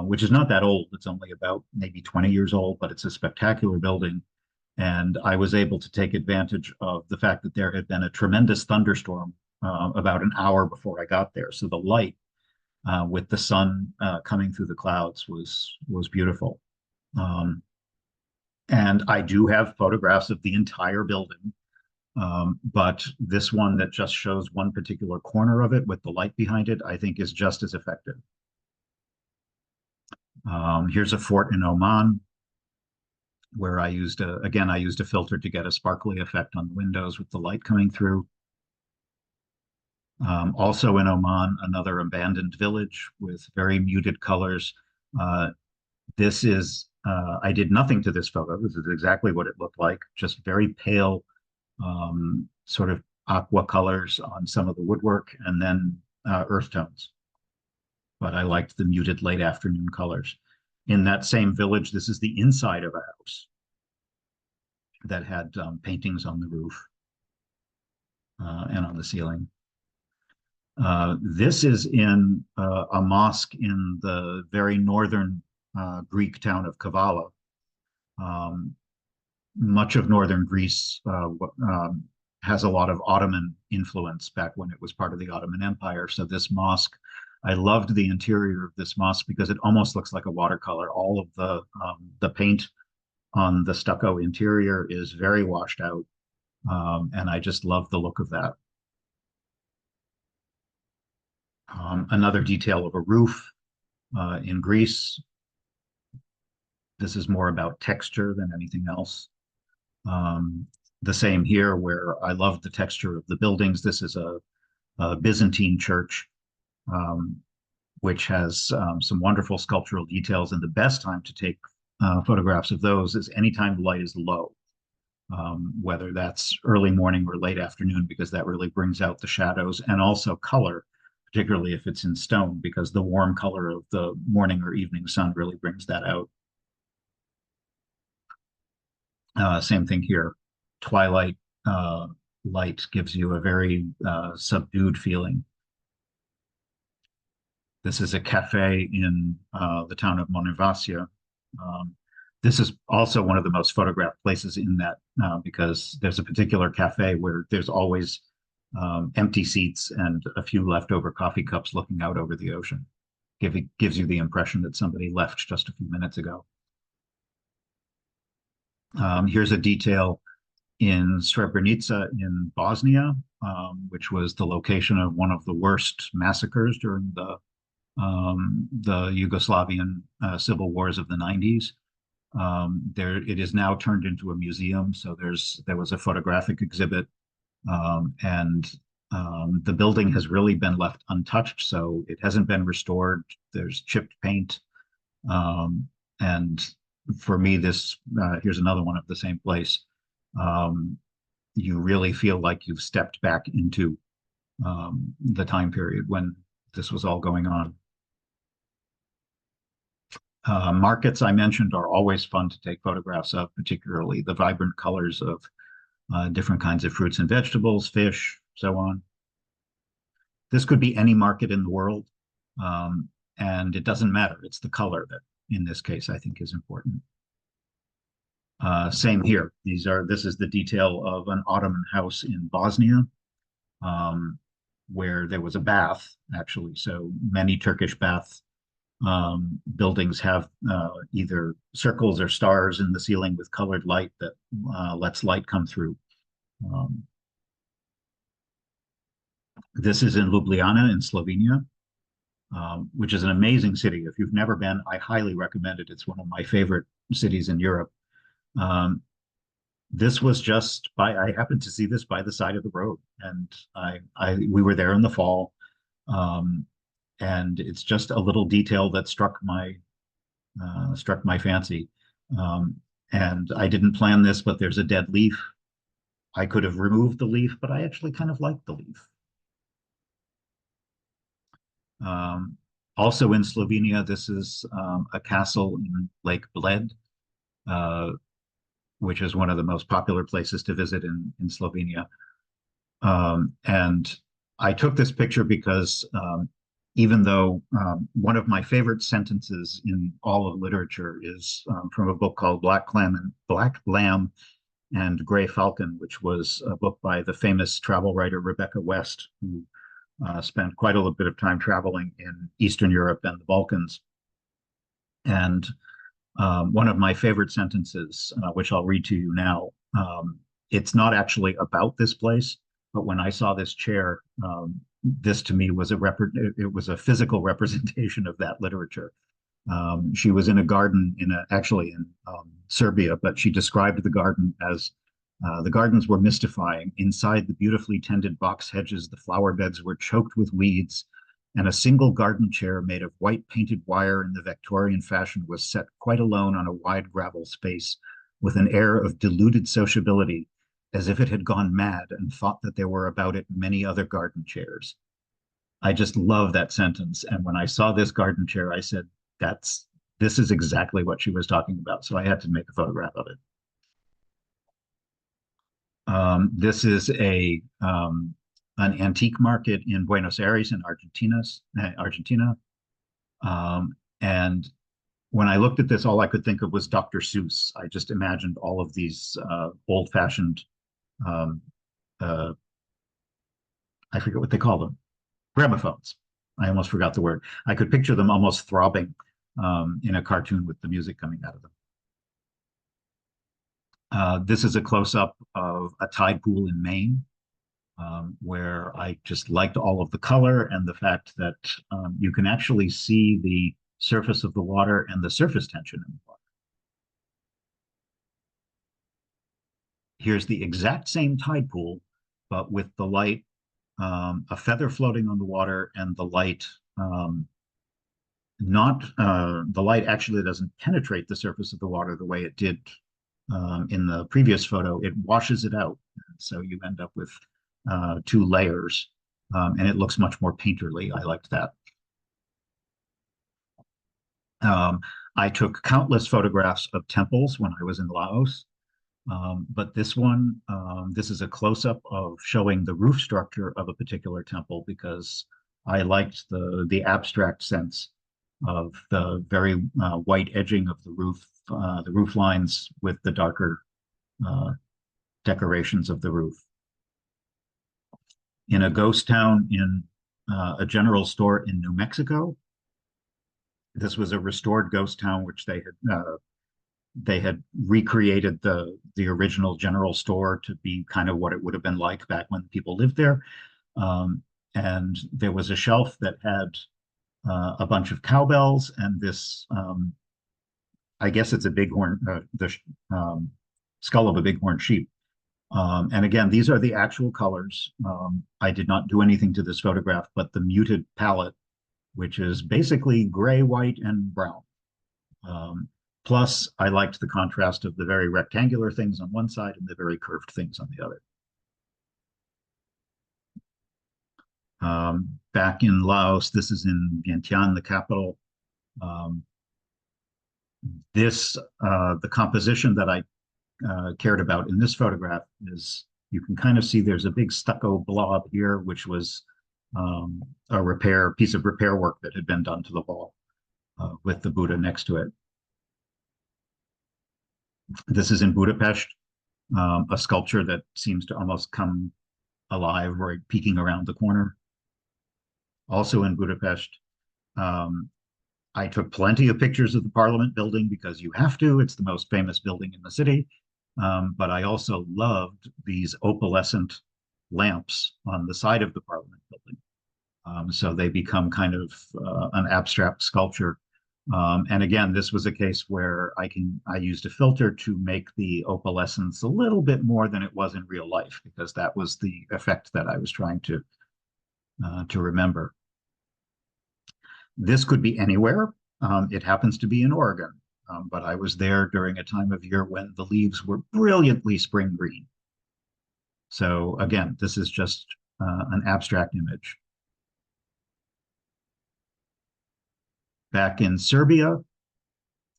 which is not that old. It's only about maybe 20 years old, but it's a spectacular building. And I was able to take advantage of the fact that there had been a tremendous thunderstorm about an hour before I got there. So the light with the sun coming through the clouds was beautiful. And I do have photographs of the entire building, but this one that just shows one particular corner of it with the light behind it, I think is just as effective. Here's a fort in Oman, where I used a filter to get a sparkly effect on the windows with the light coming through. Also in Oman, another abandoned village with very muted colors. This is, I did nothing to this photo. This is exactly what it looked like, just very pale, sort of aqua colors on some of the woodwork, and then earth tones. But I liked the muted late afternoon colors. In that same village, this is the inside of a house that had paintings on the roof and on the ceiling. This is in a mosque in the very northern Greek town of Kavala. Much of northern Greece has a lot of Ottoman influence back when it was part of the Ottoman Empire. So this mosque, I loved the interior of this mosque because it almost looks like a watercolor. All of the paint on the stucco interior is very washed out, and I just love the look of that. Another detail of a roof in Greece. This is more about texture than anything else. The same here, where I love the texture of the buildings. This is a Byzantine church, which has some wonderful sculptural details. And the best time to take photographs of those is anytime the light is low, whether that's early morning or late afternoon, because that really brings out the shadows, and also color, particularly if it's in stone, because the warm color of the morning or evening sun really brings that out. Same thing here. Twilight light gives you a very subdued feeling. This is a cafe in the town of Monevasia. This is also one of the most photographed places in that, because there's a particular cafe where there's always empty seats and a few leftover coffee cups looking out over the ocean. Gives you the impression that somebody left just a few minutes ago. Here's a detail in Srebrenica in Bosnia, which was the location of one of the worst massacres during the Yugoslavian civil wars of the 90s. It is now turned into a museum, so there was a photographic exhibit, and the building has really been left untouched, so it hasn't been restored. There's chipped paint, and for me, here's another one of the same place. You really feel like you've stepped back into the time period when this was all going on. Markets I mentioned are always fun to take photographs of, particularly the vibrant colors of different kinds of fruits and vegetables, fish, so on. This could be any market in the world, and it doesn't matter. It's the color that, in this case, I think is important. Same here. This is the detail of an Ottoman house in Bosnia, where there was a bath, actually. So many Turkish bath buildings have either circles or stars in the ceiling with colored light that lets light come through. This is in Ljubljana in Slovenia, which is an amazing city. If you've never been, I highly recommend it. It's one of my favorite cities in Europe. this was just I happened to see this by the side of the road, and we were there in the fall, um, and it's just a little detail that struck my fancy. Um, and I didn't plan this, but there's a dead leaf. I could have removed the leaf, but I actually kind of like the leaf. Um, Also in Slovenia, this is a castle in Lake Bled, uh, which is one of the most popular places to visit in Slovenia. And I took this picture because even though one of my favorite sentences in all of literature is from a book called Black Lamb and Gray Falcon, which was a book by the famous travel writer Rebecca West, who spent quite a little bit of time traveling in Eastern Europe and the Balkans. And one of my favorite sentences, which I'll read to you now, it's not actually about this place, but when I saw this chair, this to me was it was a physical representation of that literature. She was in a garden actually in Serbia, but she described the garden as the gardens were mystifying. Inside the beautifully tended box hedges, the flower beds were choked with weeds, and a single garden chair made of white painted wire in the Victorian fashion was set quite alone on a wide gravel space with an air of deluded sociability, as if it had gone mad and thought that there were about it many other garden chairs. I just love that sentence. And when I saw this garden chair, I said, this is exactly what she was talking about. So I had to make a photograph of it. This is an antique market in Buenos Aires in Argentina. And when I looked at this, all I could think of was Dr. Seuss. I just imagined all of these old-fashioned, um, uh, I forget what they call them, gramophones. I almost forgot the word. I could picture them almost throbbing in a cartoon with the music coming out of them. This is a close-up of a tide pool in Maine, where I just liked all of the color and the fact that you can actually see the surface of the water and the surface tension in the water. Here's the exact same tide pool, but with the light, a feather floating on the water, and the light not the light actually doesn't penetrate the surface of the water the way it did in the previous photo. It washes it out, so you end up with two layers, and it looks much more painterly. I liked that. I took countless photographs of temples when I was in Laos, but this one, this is a close-up of showing the roof structure of a particular temple because I liked the abstract sense of the very white edging of the roof lines with the darker decorations of the roof. In a ghost town in a general store in New Mexico, this was a restored ghost town which they had recreated the original general store to be kind of what it would have been like back when people lived there. And there was a shelf that had a bunch of cowbells and this, I guess it's a bighorn, the skull of a bighorn sheep. And again, these are the actual colors. I did not do anything to this photograph, but the muted palette, which is basically gray, white, and brown. Plus, I liked the contrast of the very rectangular things on one side and the very curved things on the other. Back in Laos, this is in Vientiane, the capital. The composition that I cared about in this photograph is, you can kind of see there's a big stucco blob here, which was a piece of repair work that had been done to the wall with the Buddha next to it. This is in Budapest, a sculpture that seems to almost come alive right peeking around the corner. Also in Budapest, I took plenty of pictures of the Parliament building because you have to. It's the most famous building in the city. But I also loved these opalescent lamps on the side of the Parliament building. So they become kind of an abstract sculpture And again, this was a case where I used a filter to make the opalescence a little bit more than it was in real life, because that was the effect that I was trying to remember. This could be anywhere. It happens to be in Oregon, but I was there during a time of year when the leaves were brilliantly spring green. So again, this is just an abstract image. Back in Serbia,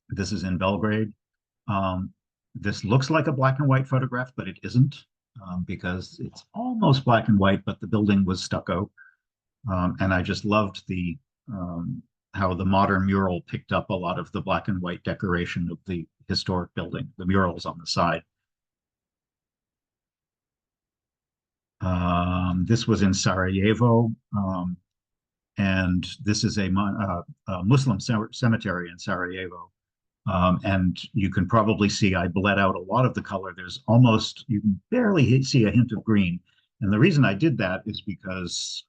this is in Belgrade. This looks like a black and white photograph, but it isn't, because it's almost black and white, but the building was stucco. And I just loved how the modern mural picked up a lot of the black and white decoration of the historic building, the murals on the side. This was in Sarajevo, and this is a Muslim cemetery in Sarajevo. And you can probably see I bled out a lot of the color. You can barely see a hint of green. And the reason I did that is because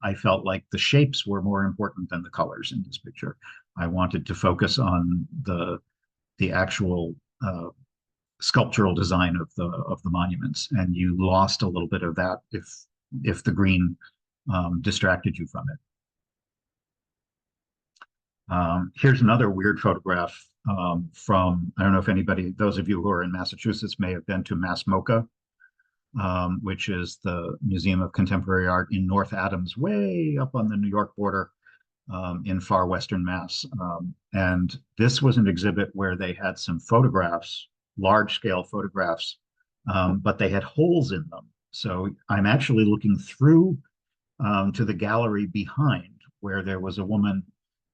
I felt like the shapes were more important than the colors in this picture. I wanted to focus on the actual sculptural design of the monuments, and you lost a little bit of that if the green distracted you from it. Here's another weird photograph from, I don't know if those of you who are in Massachusetts may have been to Mass MoCA, which is the Museum of Contemporary Art in North Adams, way up on the New York border, in far western Mass. And this was an exhibit where they had some photographs, large-scale photographs, but they had holes in them. So I'm actually looking through to the gallery behind, where there was a woman,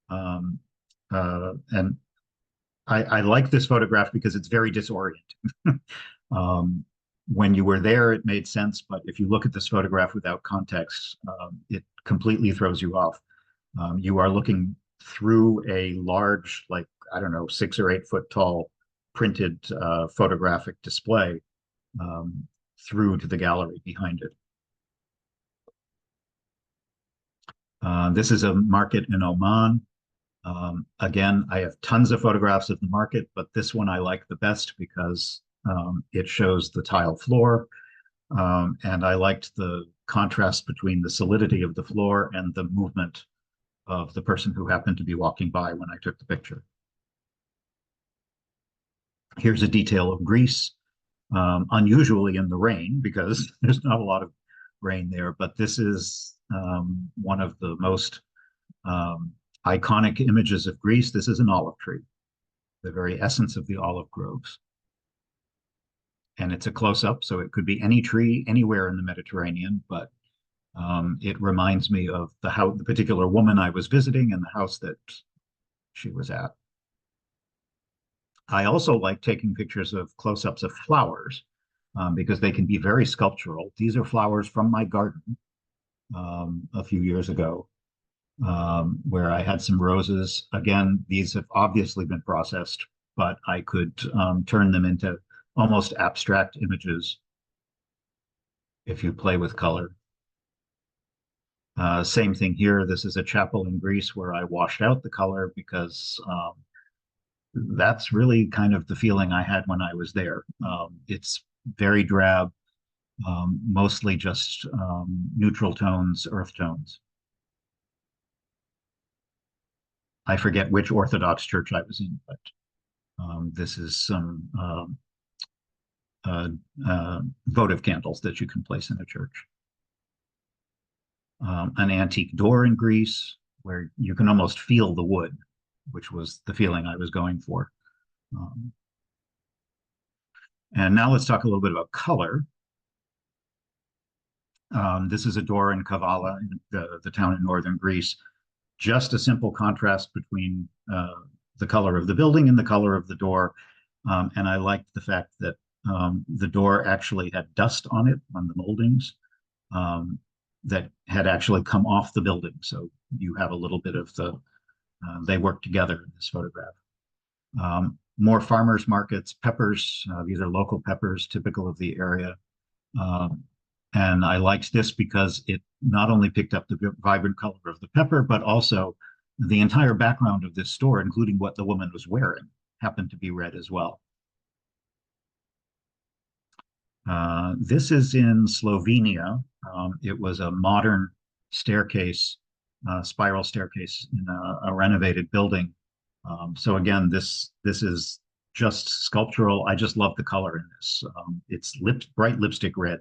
and I like this photograph because it's very disorienting. When you were there, it made sense, but if you look at this photograph without context, it completely throws you off. You are looking through a large, like, I don't know, 6 or 8 foot tall printed photographic display through to the gallery behind it. This is a market in Oman. Again, I have tons of photographs of the market, but this one I like the best because it shows the tile floor, and I liked the contrast between the solidity of the floor and the movement of the person who happened to be walking by when I took the picture. Here's a detail of Greece, unusually in the rain because there's not a lot of rain there, but this is one of the most iconic images of Greece. This is an olive tree, the very essence of the olive groves. And it's a close-up, so it could be any tree anywhere in the Mediterranean, but it reminds me of the particular woman I was visiting and the house that she was at. I also like taking pictures of close-ups of flowers because they can be very sculptural. These are flowers from my garden a few years ago, where I had some roses. Again, these have obviously been processed, but I could turn them into almost abstract images if you play with color. Same thing here. This is a chapel in Greece where I washed out the color because that's really kind of the feeling I had when I was there. It's very drab, mostly just neutral tones, earth tones. I forget which Orthodox church I was in, but this is some votive candles that you can place in a church. An antique door in Greece where you can almost feel the wood, which was the feeling I was going for. And now let's talk a little bit about color. This is a door in Kavala, the town in northern Greece. Just a simple contrast between the color of the building and the color of the door. And I liked the fact that the door actually had dust on it, on the moldings, that had actually come off the building. So you have a little bit of they work together in this photograph. More farmers markets, peppers. These are local peppers, typical of the area. And I liked this because it not only picked up the vibrant color of the pepper, but also the entire background of this store, including what the woman was wearing, happened to be red as well. This is in Slovenia. It was a modern staircase, spiral staircase in a renovated building. So again, this is just sculptural. I just love the color in this. It's bright lipstick red.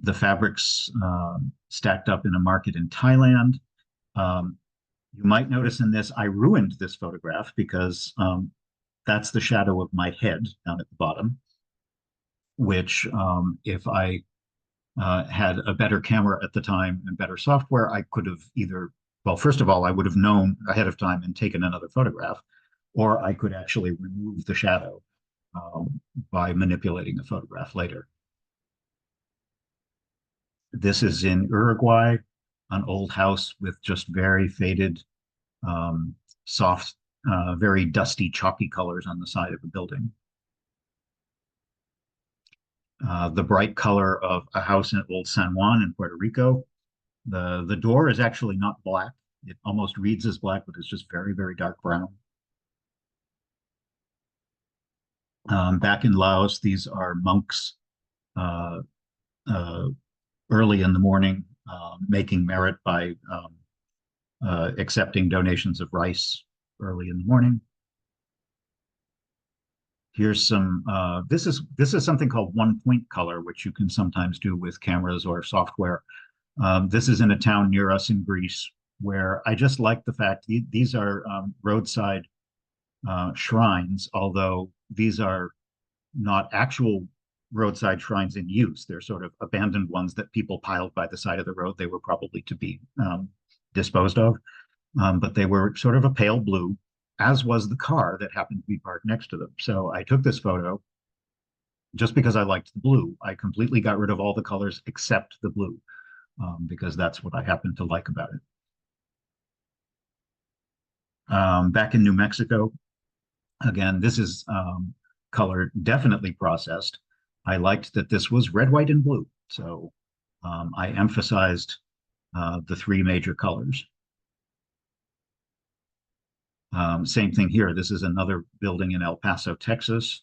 The fabrics stacked up in a market in Thailand. You might notice in this, I ruined this photograph because that's the shadow of my head down at the bottom, which if I had a better camera at the time and better software, I could have either, well, first of all, I would have known ahead of time and taken another photograph, or I could actually remove the shadow by manipulating the photograph later. This is in Uruguay, an old house with just very faded, soft, very dusty, chalky colors on the side of the building. The bright color of a house in Old San Juan in Puerto Rico. The door is actually not black. It almost reads as black, but it's just very, very dark brown. Back in Laos, these are monks early in the morning, making merit by accepting donations of rice early in the morning. Here's some, this is something called one-point color, which you can sometimes do with cameras or software. This is in a town near us in Greece, where I just like the fact these are roadside shrines, although these are not actual roadside shrines in use. They're sort of abandoned ones that people piled by the side of the road. They were probably to be disposed of, but they were sort of a pale blue, as was the car that happened to be parked next to them. So I took this photo just because I liked the blue. I completely got rid of all the colors except the blue, because that's what I happen to like about it. Back in New Mexico, again, this is color definitely processed. I liked that this was red, white, and blue. So I emphasized the three major colors. Same thing here. This is another building in El Paso, Texas,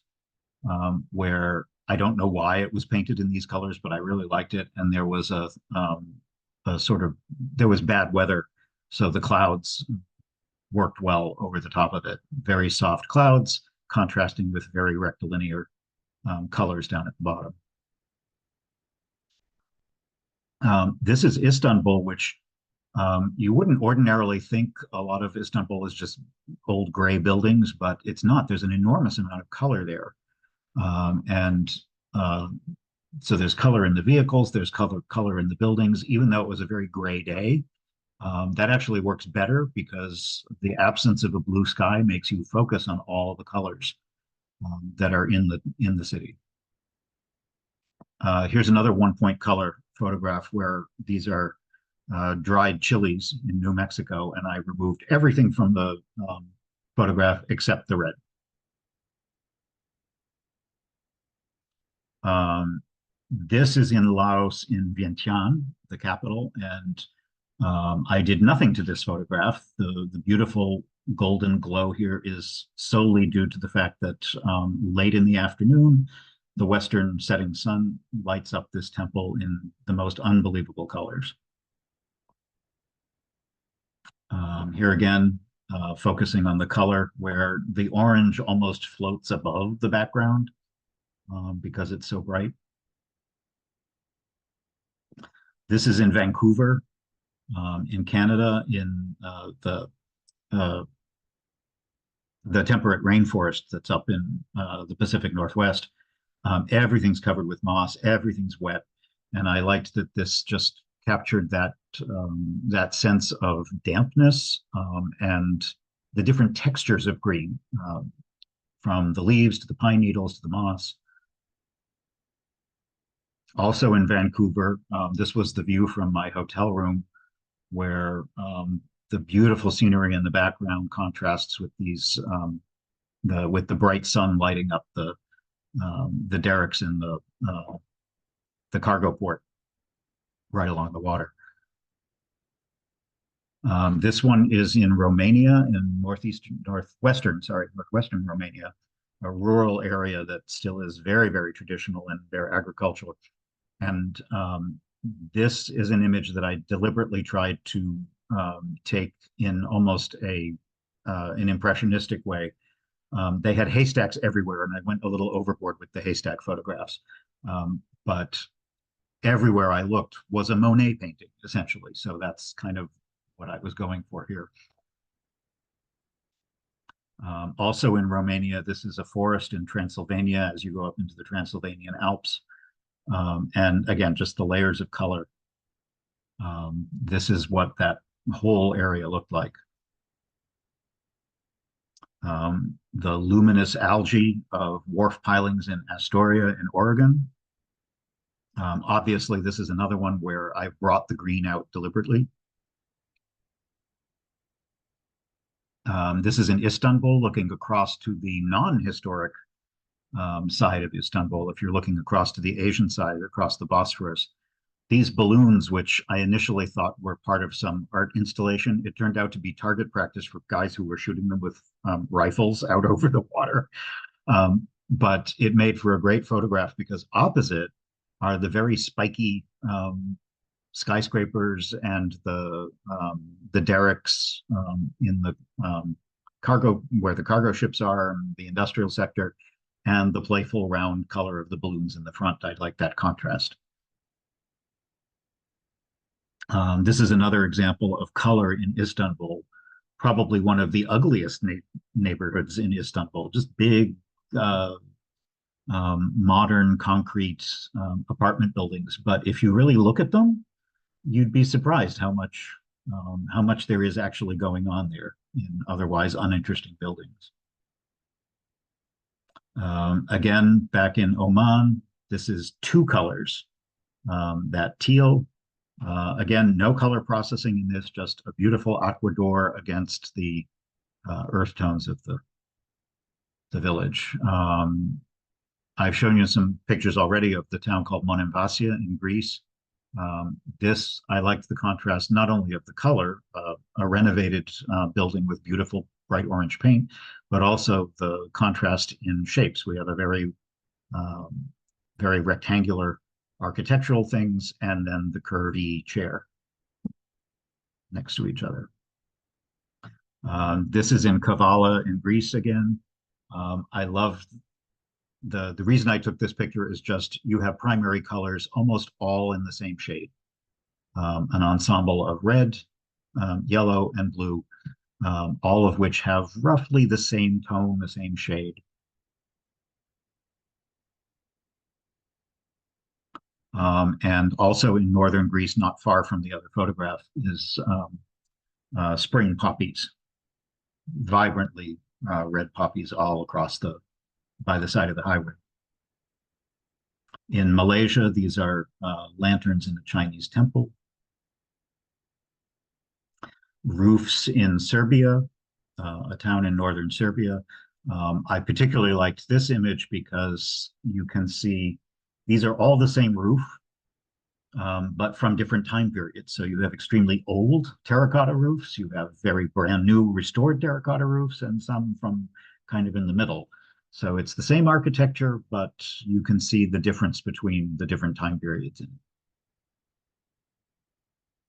where I don't know why it was painted in these colors, but I really liked it. And there was a sort of, there was bad weather, so the clouds worked well over the top of it. Very soft clouds contrasting with very rectilinear colors down at the bottom. This is Istanbul, which you wouldn't ordinarily think a lot of Istanbul is just old gray buildings, but it's not. There's an enormous amount of color there. So there's color in the vehicles, there's color in the buildings, even though it was a very gray day. That actually works better because the absence of a blue sky makes you focus on all the colors that are in the city. Here's another one-point color photograph where these are dried chilies in New Mexico, and I removed everything from the photograph except the red. This is in Laos, in Vientiane, the capital, and I did nothing to this photograph. The beautiful golden glow here is solely due to the fact that late in the afternoon, the western setting sun lights up this temple in the most unbelievable colors. Here again, focusing on the color where the orange almost floats above the background because it's so bright. This is in Vancouver, in Canada, in the temperate rainforest that's up in the Pacific Northwest. Everything's covered with moss, everything's wet, and I liked that this just captured that that sense of dampness and the different textures of green, from the leaves to the pine needles to the moss. Also in Vancouver, this was the view from my hotel room, where the beautiful scenery in the background contrasts with these with the bright sun lighting up the derricks in the cargo port. right along the water. This one is in Romania, in northwestern Romania, a rural area that still is very, very traditional and very agricultural. And this is an image that I deliberately tried to take in almost an impressionistic way. They had haystacks everywhere, and I went a little overboard with the haystack photographs. But everywhere I looked was a Monet painting, essentially. So that's kind of what I was going for here. Also in Romania, this is a forest in Transylvania as you go up into the Transylvanian Alps. And again, just the layers of color. This is what that whole area looked like. The luminous algae of wharf pilings in Astoria in Oregon. Obviously, this is another one where I brought the green out deliberately. This is in Istanbul, looking across to the non-historic side of Istanbul. If you're looking across to the Asian side, across the Bosphorus, these balloons, which I initially thought were part of some art installation, it turned out to be target practice for guys who were shooting them with rifles out over the water. But it made for a great photograph because opposite are the very spiky skyscrapers and the derricks in the cargo, where the cargo ships are, the industrial sector, and the playful round color of the balloons in the front. I like that contrast. This is another example of color in Istanbul, probably one of the ugliest neighborhoods in Istanbul, just big modern concrete apartment buildings. But if you really look at them, you'd be surprised how much there is actually going on there in otherwise uninteresting buildings. Again, back in Oman, this is two colors. That teal, again, no color processing in this, just a beautiful aqua d'or against the earth tones of the village. I've shown you some pictures already of the town called Monemvasia in Greece. This, I liked the contrast not only of the color, a renovated building with beautiful bright orange paint, but also the contrast in shapes. We have a very, very rectangular architectural things and then the curvy chair next to each other. This is in Kavala in Greece again. I love the reason I took this picture is just you have primary colors almost all in the same shade. An ensemble of red, yellow, and blue, all of which have roughly the same tone, the same shade. And also in northern Greece, not far from the other photograph, is spring poppies, vibrantly red poppies all across by the side of the highway. In Malaysia, these are lanterns in a Chinese temple. Roofs in Serbia, a town in northern Serbia. I particularly liked this image because you can see these are all the same roof, but from different time periods. So you have extremely old terracotta roofs, you have very brand new restored terracotta roofs, and some from kind of in the middle. So it's the same architecture, but you can see the difference between the different time periods.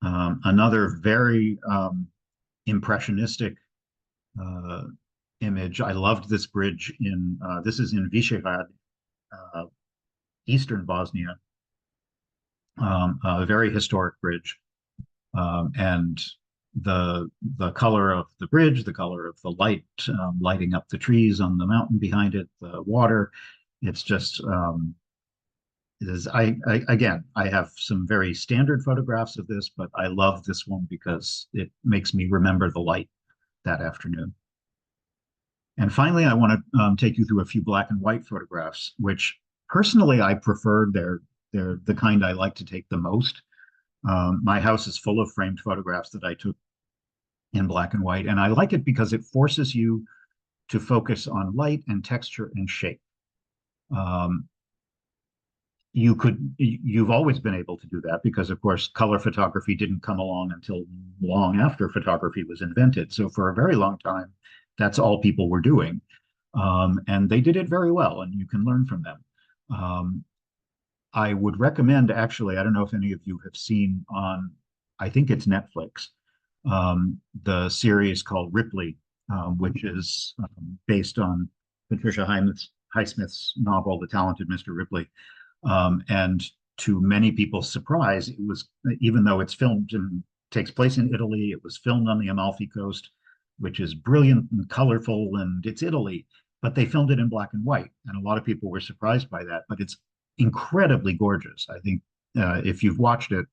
Another very impressionistic image. I loved this bridge this is in Visegrad, eastern Bosnia, a very historic bridge. And the color of the bridge, the color of the light lighting up the trees on the mountain behind it, the water, it's just again, I have some very standard photographs of this, but I love this one because it makes me remember the light that afternoon. And finally, I want to take you through a few black and white photographs, which personally I prefer. They're the kind I like to take the most. My house is full of framed photographs that I took in black and white, and I like it because it forces you to focus on light and texture and shape. you've always been able to do that because, of course, color photography didn't come along until long after photography was invented. So for a very long time, that's all people were doing. And they did it very well, and you can learn from them. Um, I would recommend, actually, I don't know if any of you have seen on, I think it's Netflix, the series called Ripley, which is based on Patricia Highsmith's novel, The Talented Mr. Ripley. And to many people's surprise, it was, even though it's filmed and takes place in Italy, it was filmed on the Amalfi Coast, which is brilliant and colorful, and it's Italy, but they filmed it in black and white. And a lot of people were surprised by that, but it's incredibly gorgeous. I think if you've watched it,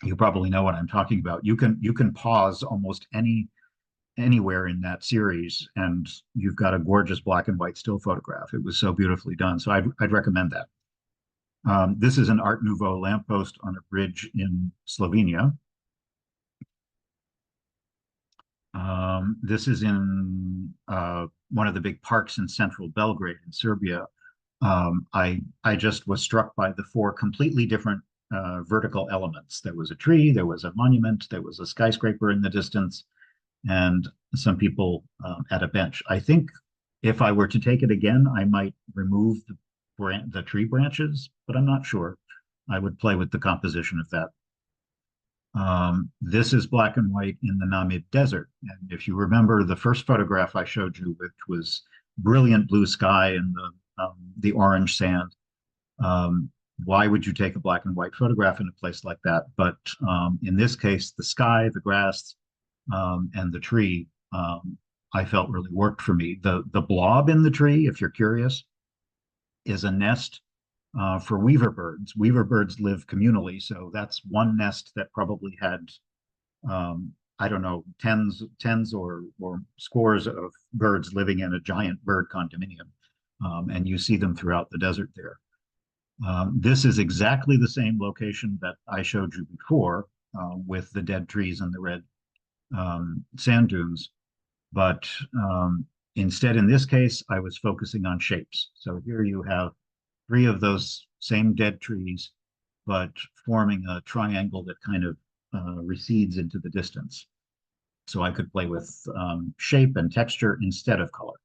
you probably know what I'm talking about. You can pause almost anywhere in that series, and you've got a gorgeous black and white still photograph. It was so beautifully done. So I'd recommend that. This is an Art Nouveau lamppost on a bridge in Slovenia. This is in one of the big parks in central Belgrade in Serbia. I just was struck by the four completely different vertical elements. There was a tree, there was a monument, there was a skyscraper in the distance, and some people at a bench. I think if I were to take it again, I might remove the tree branches, but I'm not sure. I would play with the composition of that. This is black and white in the Namib Desert. And if you remember the first photograph I showed you, which was brilliant blue sky and the orange sand, why would you take a black and white photograph in a place like that? But in this case, the sky, the grass, and the tree, I felt really worked for me. The blob in the tree, if you're curious, is a nest for weaver birds. Weaver birds live communally, so that's one nest that probably had, I don't know, tens or scores of birds living in a giant bird condominium, and you see them throughout the desert there. This is exactly the same location that I showed you before, with the dead trees and the red sand dunes, but instead, in this case, I was focusing on shapes. So here you have three of those same dead trees, but forming a triangle that kind of recedes into the distance. So I could play with shape and texture instead of color.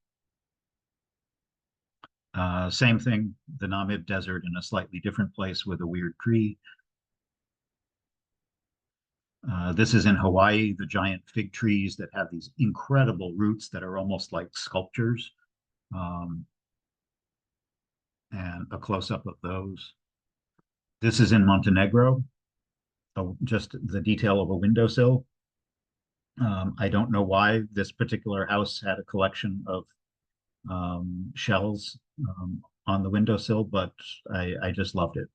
Same thing, the Namib Desert in a slightly different place with a weird tree. This is in Hawaii, the giant fig trees that have these incredible roots that are almost like sculptures. And a close-up of those. This is in Montenegro, just the detail of a windowsill. I don't know why this particular house had a collection of shells on the windowsill, but I just loved it.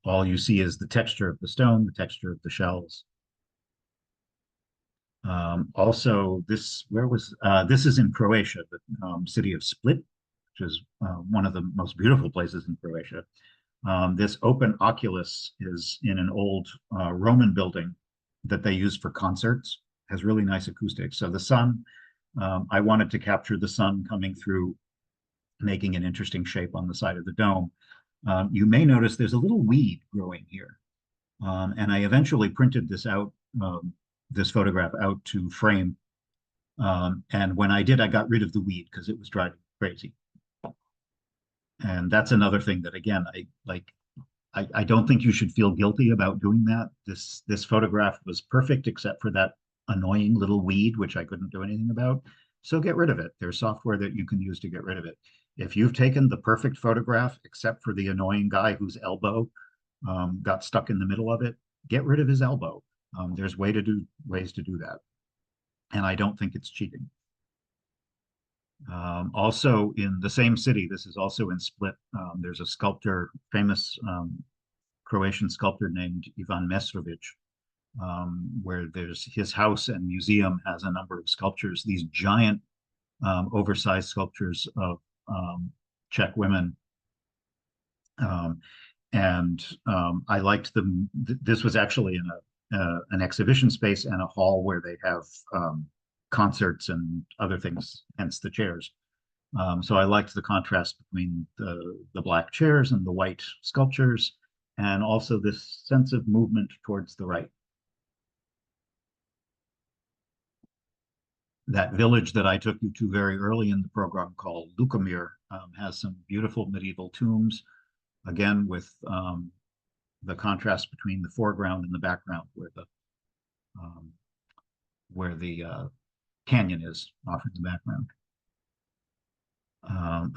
All you see is the texture of the stone, the texture of the shells. Also, this is in Croatia, the city of Split, which is one of the most beautiful places in Croatia. This open oculus is in an old Roman building that they use for concerts. Has really nice acoustics. So the sun, I wanted to capture the sun coming through, making an interesting shape on the side of the dome. You may notice there's a little weed growing here. And I eventually printed this out, this photograph out to frame. And when I did, I got rid of the weed because it was driving me crazy. And that's another thing that, again, I don't think you should feel guilty about doing that. This photograph was perfect except for that annoying little weed, which I couldn't do anything about. So get rid of it. There's software that you can use to get rid of it. If you've taken the perfect photograph, except for the annoying guy whose elbow got stuck in the middle of it, get rid of his elbow. There's ways to do that. And I don't think it's cheating. Also in the same city, this is also in Split, there's a sculptor, famous Croatian sculptor named Ivan Mesrovic, where there's his house and museum has a number of sculptures, these giant oversized sculptures of Czech women. I liked them. This was actually in an exhibition space and a hall where they have concerts and other things, hence the chairs. So I liked the contrast between the black chairs and the white sculptures, and also this sense of movement towards the right. That village that I took you to very early in the program called Lukomir has some beautiful medieval tombs, again with the contrast between the foreground and the background um, where the canyon is off in the background.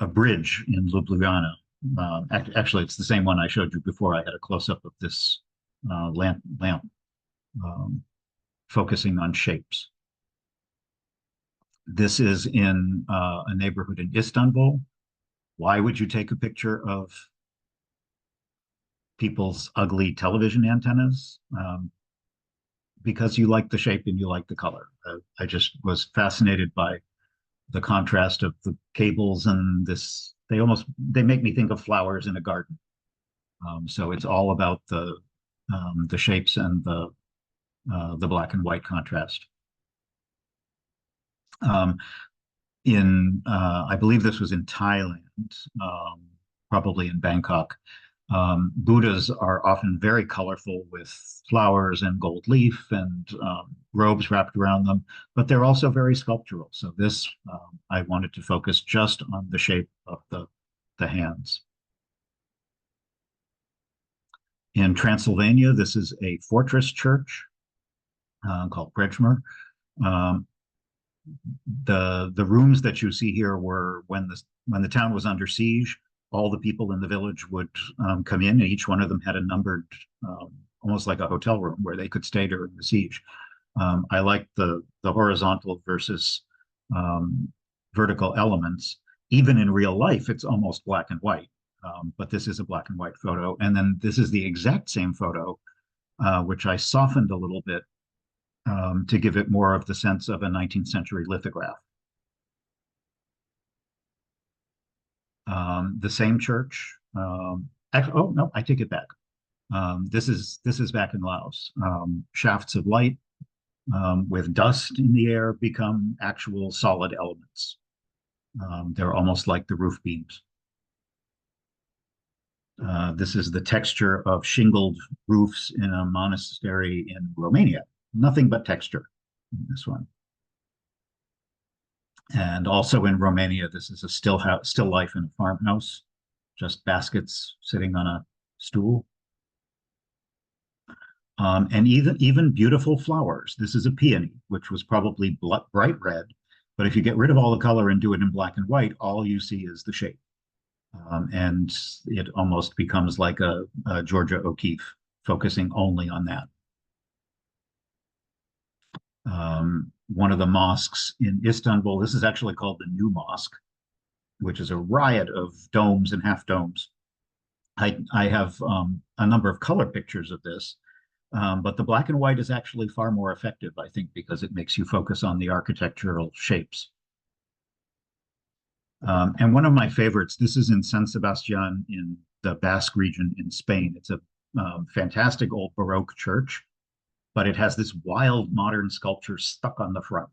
A bridge in Ljubljana. Actually, it's the same one I showed you before. I had a close-up of this lamp um, focusing on shapes. This is in a neighborhood in Istanbul. Why would you take a picture of people's ugly television antennas? Because you like the shape and you like the color. I just was fascinated by the contrast of the cables and this. They make me think of flowers in a garden. So it's all about the shapes and the black and white contrast. I believe this was in Thailand, probably in Bangkok. Buddhas are often very colorful with flowers and gold leaf and robes wrapped around them, but they're also very sculptural. So this, I wanted to focus just on the shape of the hands. In Transylvania, this is a fortress church called Prejmer. The rooms that you see here were when the town was under siege. All the people in the village would come in, and each one of them had a numbered, almost like a hotel room where they could stay during the siege. I like the horizontal versus vertical elements. Even in real life, it's almost black and white, but this is a black and white photo. And then this is the exact same photo, which I softened a little bit to give it more of the sense of a 19th century lithograph. The same church. Oh no, I take it back. This is back in Laos. Shafts of light with dust in the air become actual solid elements. They're almost like the roof beams. This is the texture of shingled roofs in a monastery in Romania. Nothing but texture in this one. And also in Romania, this is a still life in a farmhouse, just baskets sitting on a stool. And even beautiful flowers. This is a peony, which was probably bright red, but if you get rid of all the color and do it in black and white, all you see is the shape. And it almost becomes like a Georgia O'Keeffe, focusing only on that. One of the mosques in Istanbul, this is actually called the New Mosque, which is a riot of domes and half domes. I have a number of color pictures of this, but the black and white is actually far more effective, I think, because it makes you focus on the architectural shapes. And one of my favorites, this is in San Sebastian in the Basque region in Spain. It's a fantastic old Baroque church, but it has this wild modern sculpture stuck on the front,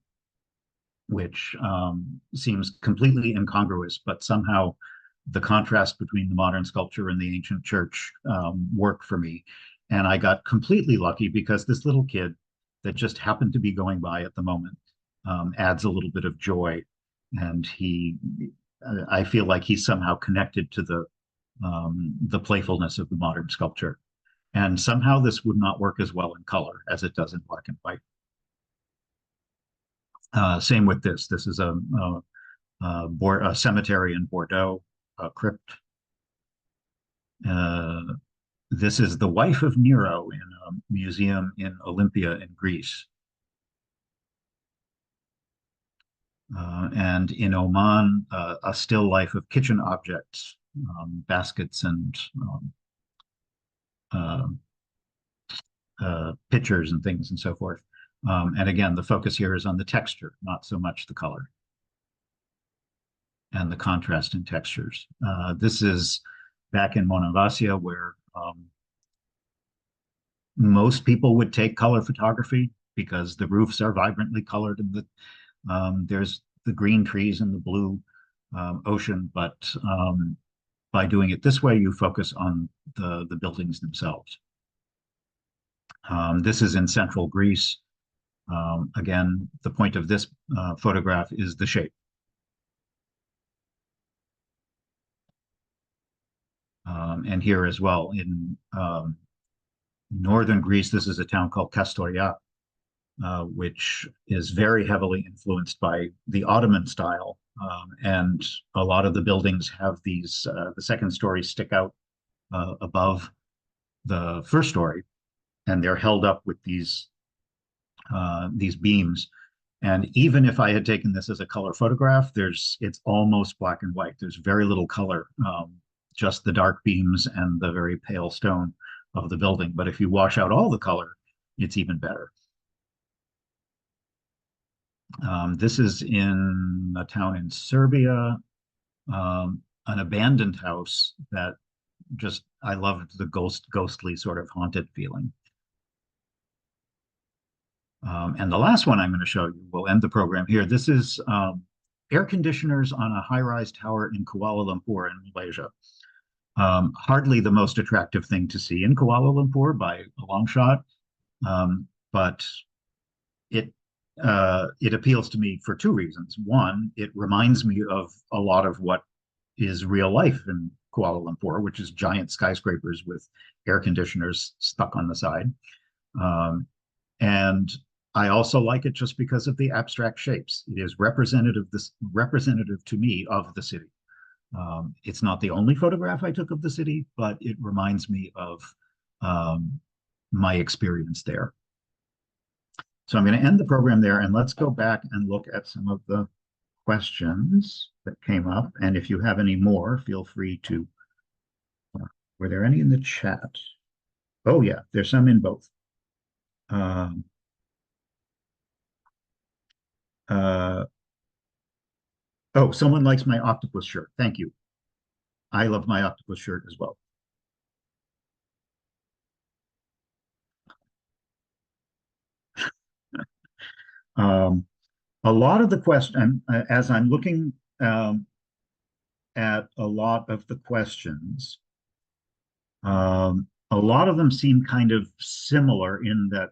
which seems completely incongruous, but somehow the contrast between the modern sculpture and the ancient church worked for me. And I got completely lucky because this little kid that just happened to be going by at the moment adds a little bit of joy. And I feel like he's somehow connected to the playfulness of the modern sculpture. And somehow this would not work as well in color as it does in black and white. Same with this. This is a cemetery in Bordeaux, a crypt. This is the wife of Nero in a museum in Olympia in Greece. And in Oman, a still life of kitchen objects, baskets and pitchers and things and so forth. And again, the focus here is on the texture, not so much the color and the contrast in textures. This is back in Monemvasia, where most people would take color photography because the roofs are vibrantly colored and there's the green trees and the blue. ocean, but by doing it this way, you focus on the buildings themselves. This is in central Greece. Again, the point of this photograph is the shape. And here as well in northern Greece, this is a town called Kastoria, which is very heavily influenced by the Ottoman style. And a lot of the buildings have these, the second story stick out above the first story, and they're held up with these beams. And even if I had taken this as a color photograph, it's almost black and white. There's very little color, just the dark beams and the very pale stone of the building. But if you wash out all the color, it's even better. This is in a town in Serbia, an abandoned house that I loved the ghostly sort of haunted feeling. And the last one I'm going to show you, we'll end the program here. This is air conditioners on a high-rise tower in Kuala Lumpur in Malaysia. Hardly the most attractive thing to see in Kuala Lumpur by a long shot, but it appeals to me for two reasons. One, it reminds me of a lot of what is real life in Kuala Lumpur, which is giant skyscrapers with air conditioners stuck on the side. And I also like it just because of the abstract shapes. It is representative to me of the city. It's not the only photograph I took of the city, but it reminds me of my experience there. So I'm going to end the program there, and let's go back and look at some of the questions that came up. And if you have any more, feel free to. Were there any in the chat? Oh, yeah, there's some in both. Oh, someone likes my octopus shirt. Thank you. I love my octopus shirt as well. A lot of the question, as I'm looking at a lot of the questions, a lot of them seem kind of similar in that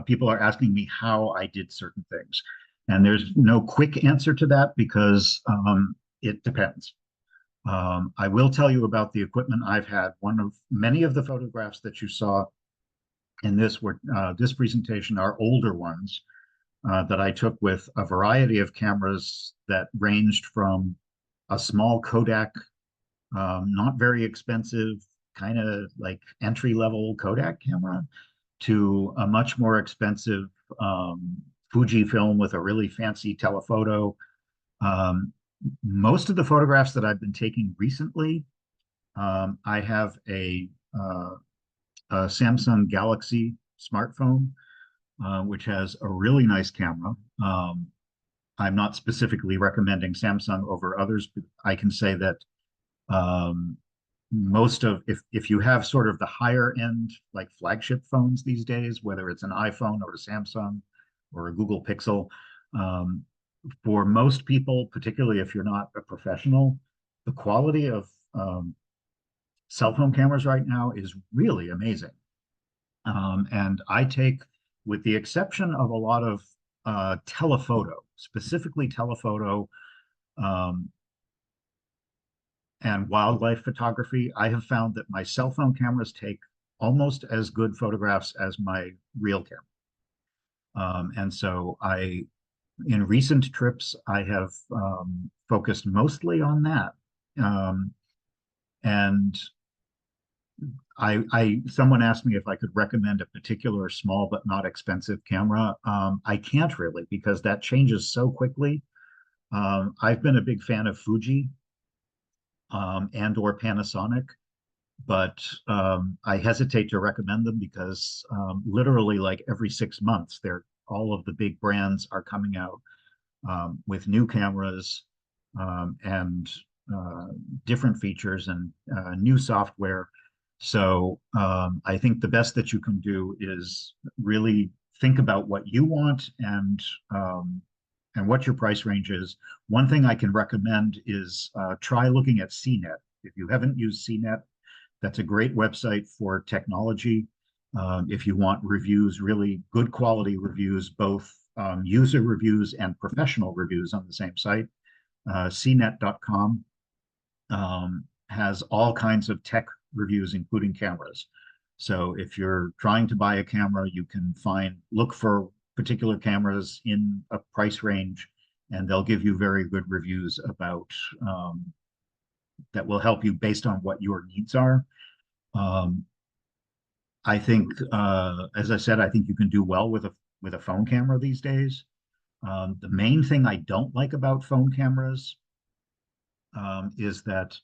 people are asking me how I did certain things. And there's no quick answer to that because it depends. I will tell you about the equipment I've had. Many of the photographs that you saw in this presentation are older ones that I took with a variety of cameras that ranged from a small Kodak, not very expensive, kind of like entry-level Kodak camera, to a much more expensive Fujifilm with a really fancy telephoto. Most of the photographs that I've been taking recently, I have a Samsung Galaxy smartphone, which has a really nice camera. I'm not specifically recommending Samsung over others, but I can say that if you have sort of the higher end, like flagship phones these days, whether it's an iPhone or a Samsung or a Google Pixel, for most people, particularly if you're not a professional, the quality of cell phone cameras right now is really amazing. And I take, with the exception of a lot of telephoto, specifically telephoto and wildlife photography, I have found that my cell phone cameras take almost as good photographs as my real camera. And so in recent trips, I have focused mostly on that. And someone asked me if I could recommend a particular small but not expensive camera. I can't really, because that changes so quickly. I've been a big fan of Fuji and or Panasonic, but I hesitate to recommend them because literally like every 6 months, all of the big brands are coming out with new cameras and different features and new software. So I think the best that you can do is really think about what you want and and what your price range is. One thing I can recommend is try looking at CNET. If you haven't used CNET, that's a great website for technology. If you want reviews, really good quality reviews, both user reviews and professional reviews on the same site, cnet.com has all kinds of tech reviews, including cameras. So if you're trying to buy a camera, you can look for particular cameras in a price range, and they'll give you very good reviews about that will help you based on what your needs are. I think, as I said, I think you can do well with a phone camera these days. The main thing I don't like about phone cameras is that,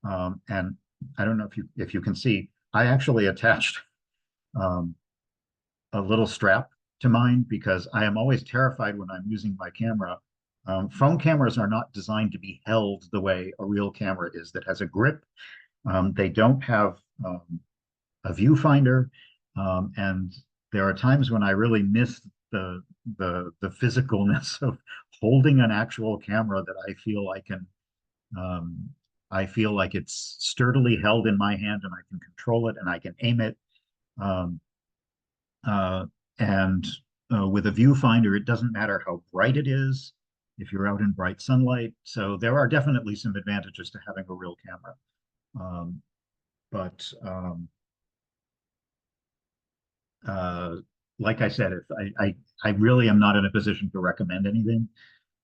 and I don't know if you can see, I actually attached a little strap to mine because I am always terrified when I'm using my camera. Phone cameras are not designed to be held the way a real camera is that has a grip. They don't have a viewfinder, and there are times when I really miss the physicalness of holding an actual camera that I feel like it's sturdily held in my hand and I can control it and I can aim it. Um, and with a viewfinder, it doesn't matter how bright it is if you're out in bright sunlight. So there are definitely some advantages to having a real camera. But like I said, if I really am not in a position to recommend anything,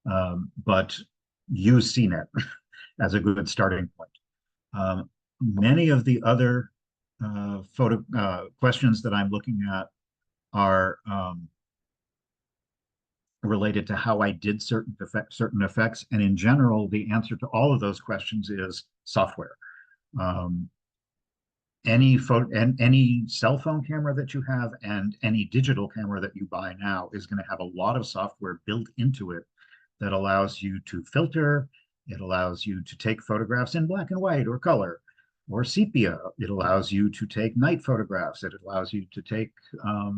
but use CNET as a good starting point. Many of the other questions that I'm looking at are related to how I did certain effects. And in general, the answer to all of those questions is software. Any cell phone camera that you have and any digital camera that you buy now is going to have a lot of software built into it that allows you to filter. It allows you to take photographs in black and white or color or sepia. It allows you to take night photographs. It allows you to take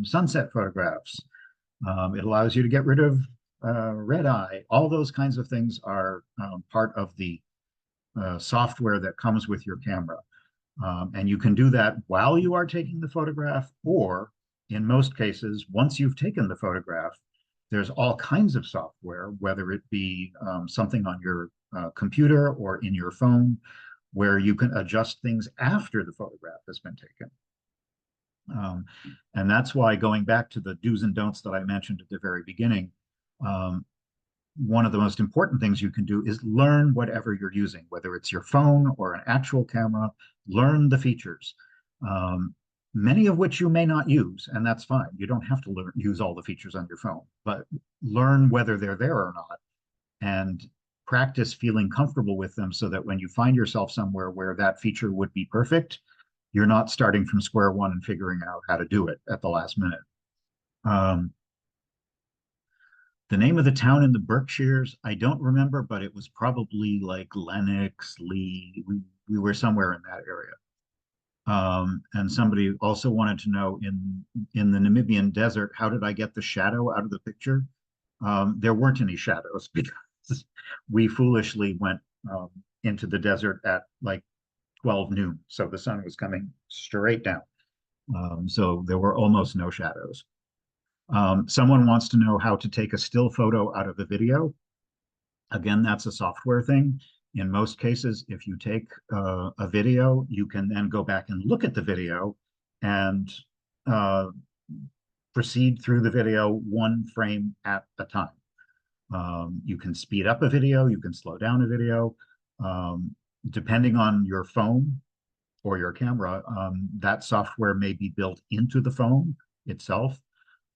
sunset photographs. It allows you to get rid of red eye. All those kinds of things are part of the software that comes with your camera. And you can do that while you are taking the photograph, or in most cases, once you've taken the photograph, there's all kinds of software, whether it be something on your computer or in your phone, where you can adjust things after the photograph has been taken. And that's why, going back to the do's and don'ts that I mentioned at the very beginning, one of the most important things you can do is learn whatever you're using, whether it's your phone or an actual camera. Learn the features, many of which you may not use, and that's fine. You don't have to use all the features on your phone, but learn whether they're there or not, and practice feeling comfortable with them so that when you find yourself somewhere where that feature would be perfect, you're not starting from square one and figuring out how to do it at the last minute. The name of the town in the Berkshires, I don't remember, but it was probably like Lenox, Lee. We were somewhere in that area. And somebody also wanted to know in the Namibian desert, how did I get the shadow out of the picture? There weren't any shadows because we foolishly went into the desert at like 12 noon. So the sun was coming straight down. So there were almost no shadows. Someone wants to know how to take a still photo out of a video. Again, that's a software thing. In most cases, if you take a video, you can then go back and look at the video and proceed through the video one frame at a time. You can speed up a video, you can slow down a video. Depending on your phone or your camera, that software may be built into the phone itself.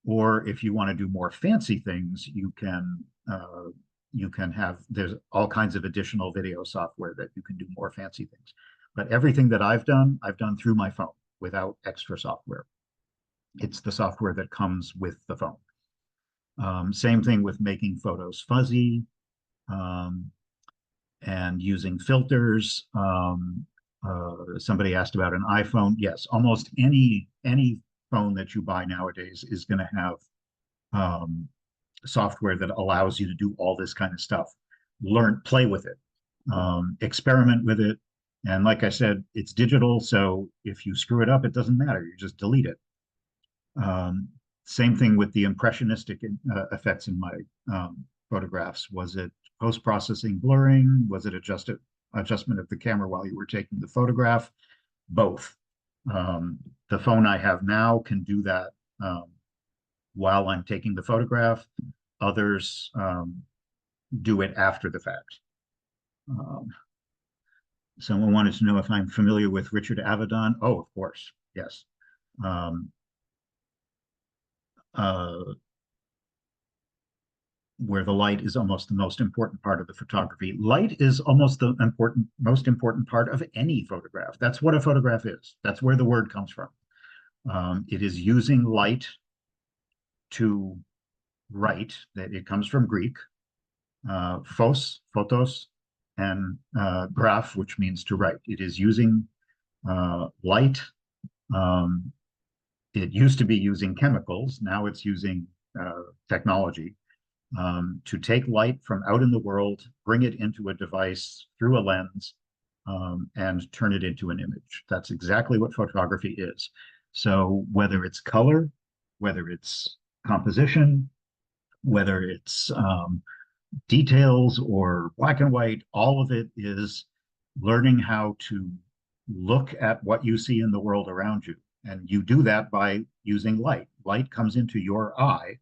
Or if you want to do more fancy things, you can there's all kinds of additional video software that you can do more fancy things. But everything that I've done through my phone without extra software. It's the software that comes with the phone. Same thing with making photos fuzzy and using filters. Somebody asked about an iPhone. Yes, almost any phone that you buy nowadays is going to have software that allows you to do all this kind of stuff. Play with it, experiment with it. And like I said, it's digital, so if you screw it up, it doesn't matter. You just delete it. Same thing with the impressionistic effects in my photographs. Was it post-processing blurring? Was it adjustment of the camera while you were taking the photograph? Both. The phone I have now can do that while I'm taking the photograph. Others do it after the fact. Someone wanted to know if I'm familiar with Richard Avedon. Oh, of course, yes. Where the light is almost the most important part of the photography. Light is almost the most important part of any photograph. That's what a photograph is. That's where the word comes from. It is using light to write. That it comes from Greek, photos, and graph, which means to write. It is using light. It used to be using chemicals. Now it's using technology to take light from out in the world, bring it into a device through a lens, and turn it into an image. That's exactly what photography is. So whether it's color, whether it's composition, whether it's details or black and white, all of it is learning how to look at what you see in the world around you. And you do that by using light. Light comes into your eye,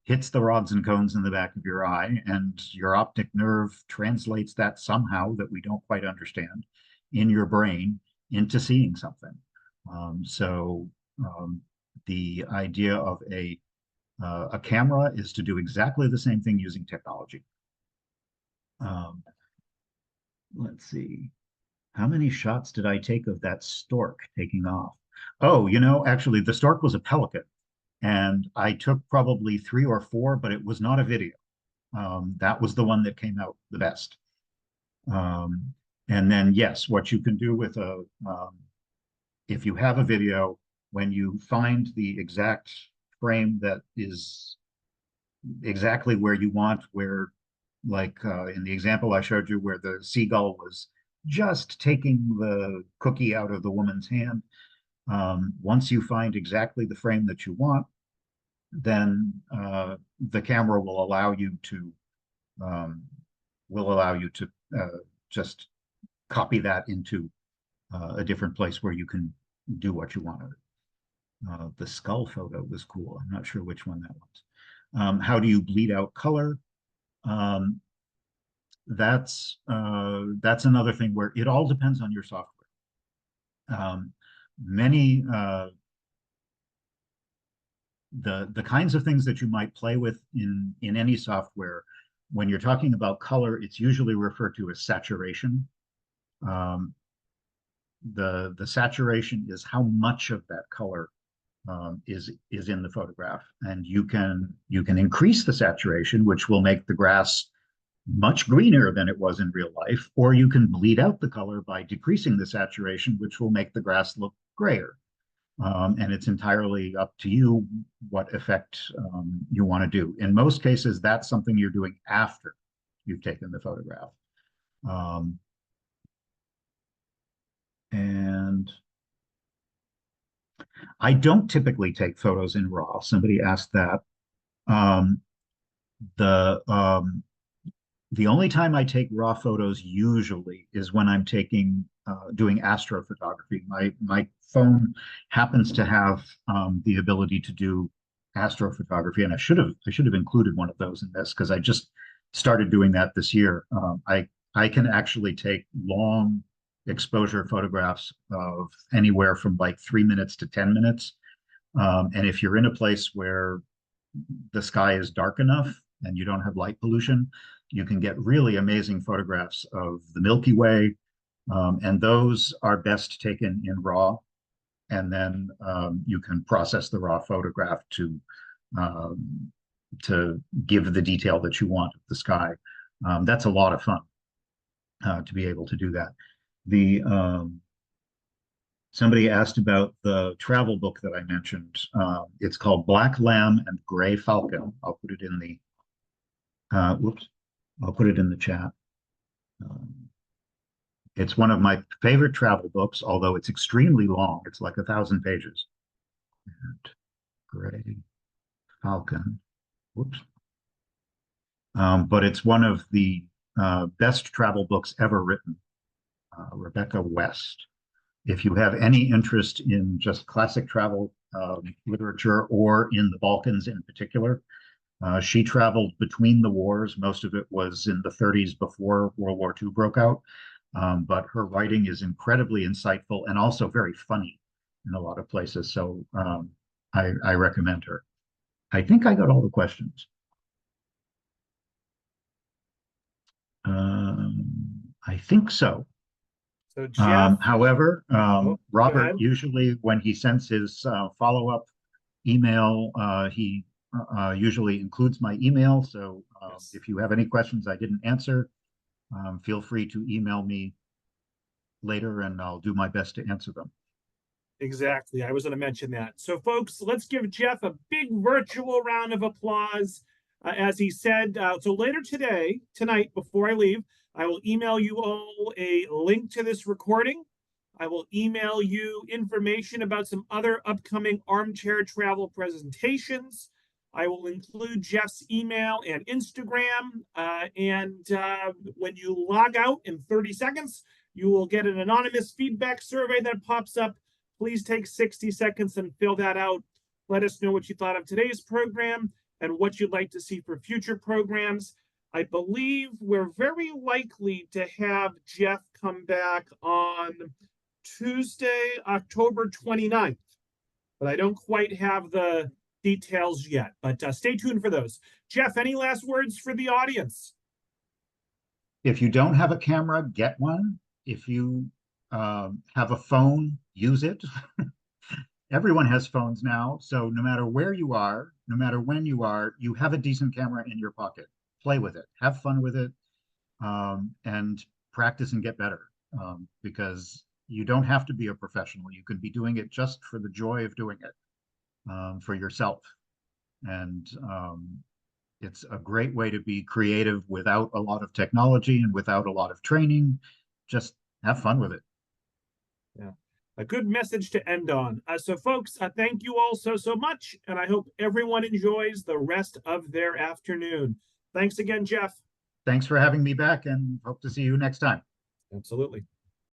hits the rods and cones in the back of your eye, and your optic nerve translates that somehow that we don't quite understand in your brain into seeing something. The idea of a camera is to do exactly the same thing using technology. Let's see. How many shots did I take of that stork taking off? Oh, actually, the stork was a pelican. And I took probably 3 or 4, but it was not a video. That was the one that came out the best. And then, yes, what you can do with if you have a video, when you find the exact frame that is exactly where you want, where, like in the example I showed you, where the seagull was just taking the cookie out of the woman's hand, once you find exactly the frame that you want, then the camera will allow you to just copy that into a different place where you can do what you want with it. The skull photo was cool. I'm not sure which one that was. How do you bleed out color? That's another thing where it all depends on your software. The kinds of things that you might play with in any software, when you're talking about color, it's usually referred to as saturation. The saturation is how much of that color is in the photograph, and you can increase the saturation, which will make the grass much greener than it was in real life, or you can bleed out the color by decreasing the saturation, which will make the grass look grayer. And it's entirely up to you what effect you want to do. In most cases, that's something you're doing after you've taken the photograph. And I don't typically take photos in RAW. Somebody asked that. The only time I take raw photos usually is when I'm doing astrophotography. My phone happens to have the ability to do astrophotography, and I should have included one of those in this because I just started doing that this year. I can actually take long exposure photographs of anywhere from like 3 minutes to 10 minutes. And if you're in a place where the sky is dark enough and you don't have light pollution, you can get really amazing photographs of the Milky Way. And those are best taken in RAW. And then you can process the raw photograph to give the detail that you want of the sky. That's a lot of fun to be able to do that. Somebody asked about the travel book that I mentioned. It's called Black Lamb and Gray Falcon. I'll put it in the whoops. I'll put it in the chat. It's one of my favorite travel books, although it's extremely long. It's like 1,000 pages. And Gray Falcon. Whoops. But it's one of the best travel books ever written. Rebecca West. If you have any interest in just classic travel literature or in the Balkans in particular, she traveled between the wars. Most of it was in the 30s before World War II broke out. But her writing is incredibly insightful and also very funny in a lot of places. So I recommend her. I think I got all the questions. I think so. So Jeff, however, go Robert ahead. usually, when he sends his follow-up email, he usually includes my email. So Yes. if you have any questions I didn't answer, feel free to email me later and I'll do my best to answer them. Exactly. I was going to mention that. So, folks, let's give Jeff a big virtual round of applause. As he said, so later tonight, before I leave, I will email you all a link to this recording. I will email you information about some other upcoming armchair travel presentations. I will include Jeff's email and Instagram. When you log out in 30 seconds, you will get an anonymous feedback survey that pops up. Please take 60 seconds and fill that out. Let us know what you thought of today's program and what you'd like to see for future programs. I believe we're very likely to have Jeff come back on Tuesday, October 29th, but I don't quite have the details yet. But stay tuned for those. Jeff, any last words for the audience? If you don't have a camera, get one. If you have a phone, use it. Everyone has phones now, so no matter where you are, no matter when you are, you have a decent camera in your pocket. Play with it, have fun with it, and practice and get better, because you don't have to be a professional. You can be doing it just for the joy of doing it, for yourself. And it's a great way to be creative without a lot of technology and without a lot of training. Just have fun with it. Yeah, a good message to end on. So, folks, thank you all so much, and I hope everyone enjoys the rest of their afternoon. Thanks again, Jeff. Thanks for having me back, and hope to see you next time. Absolutely.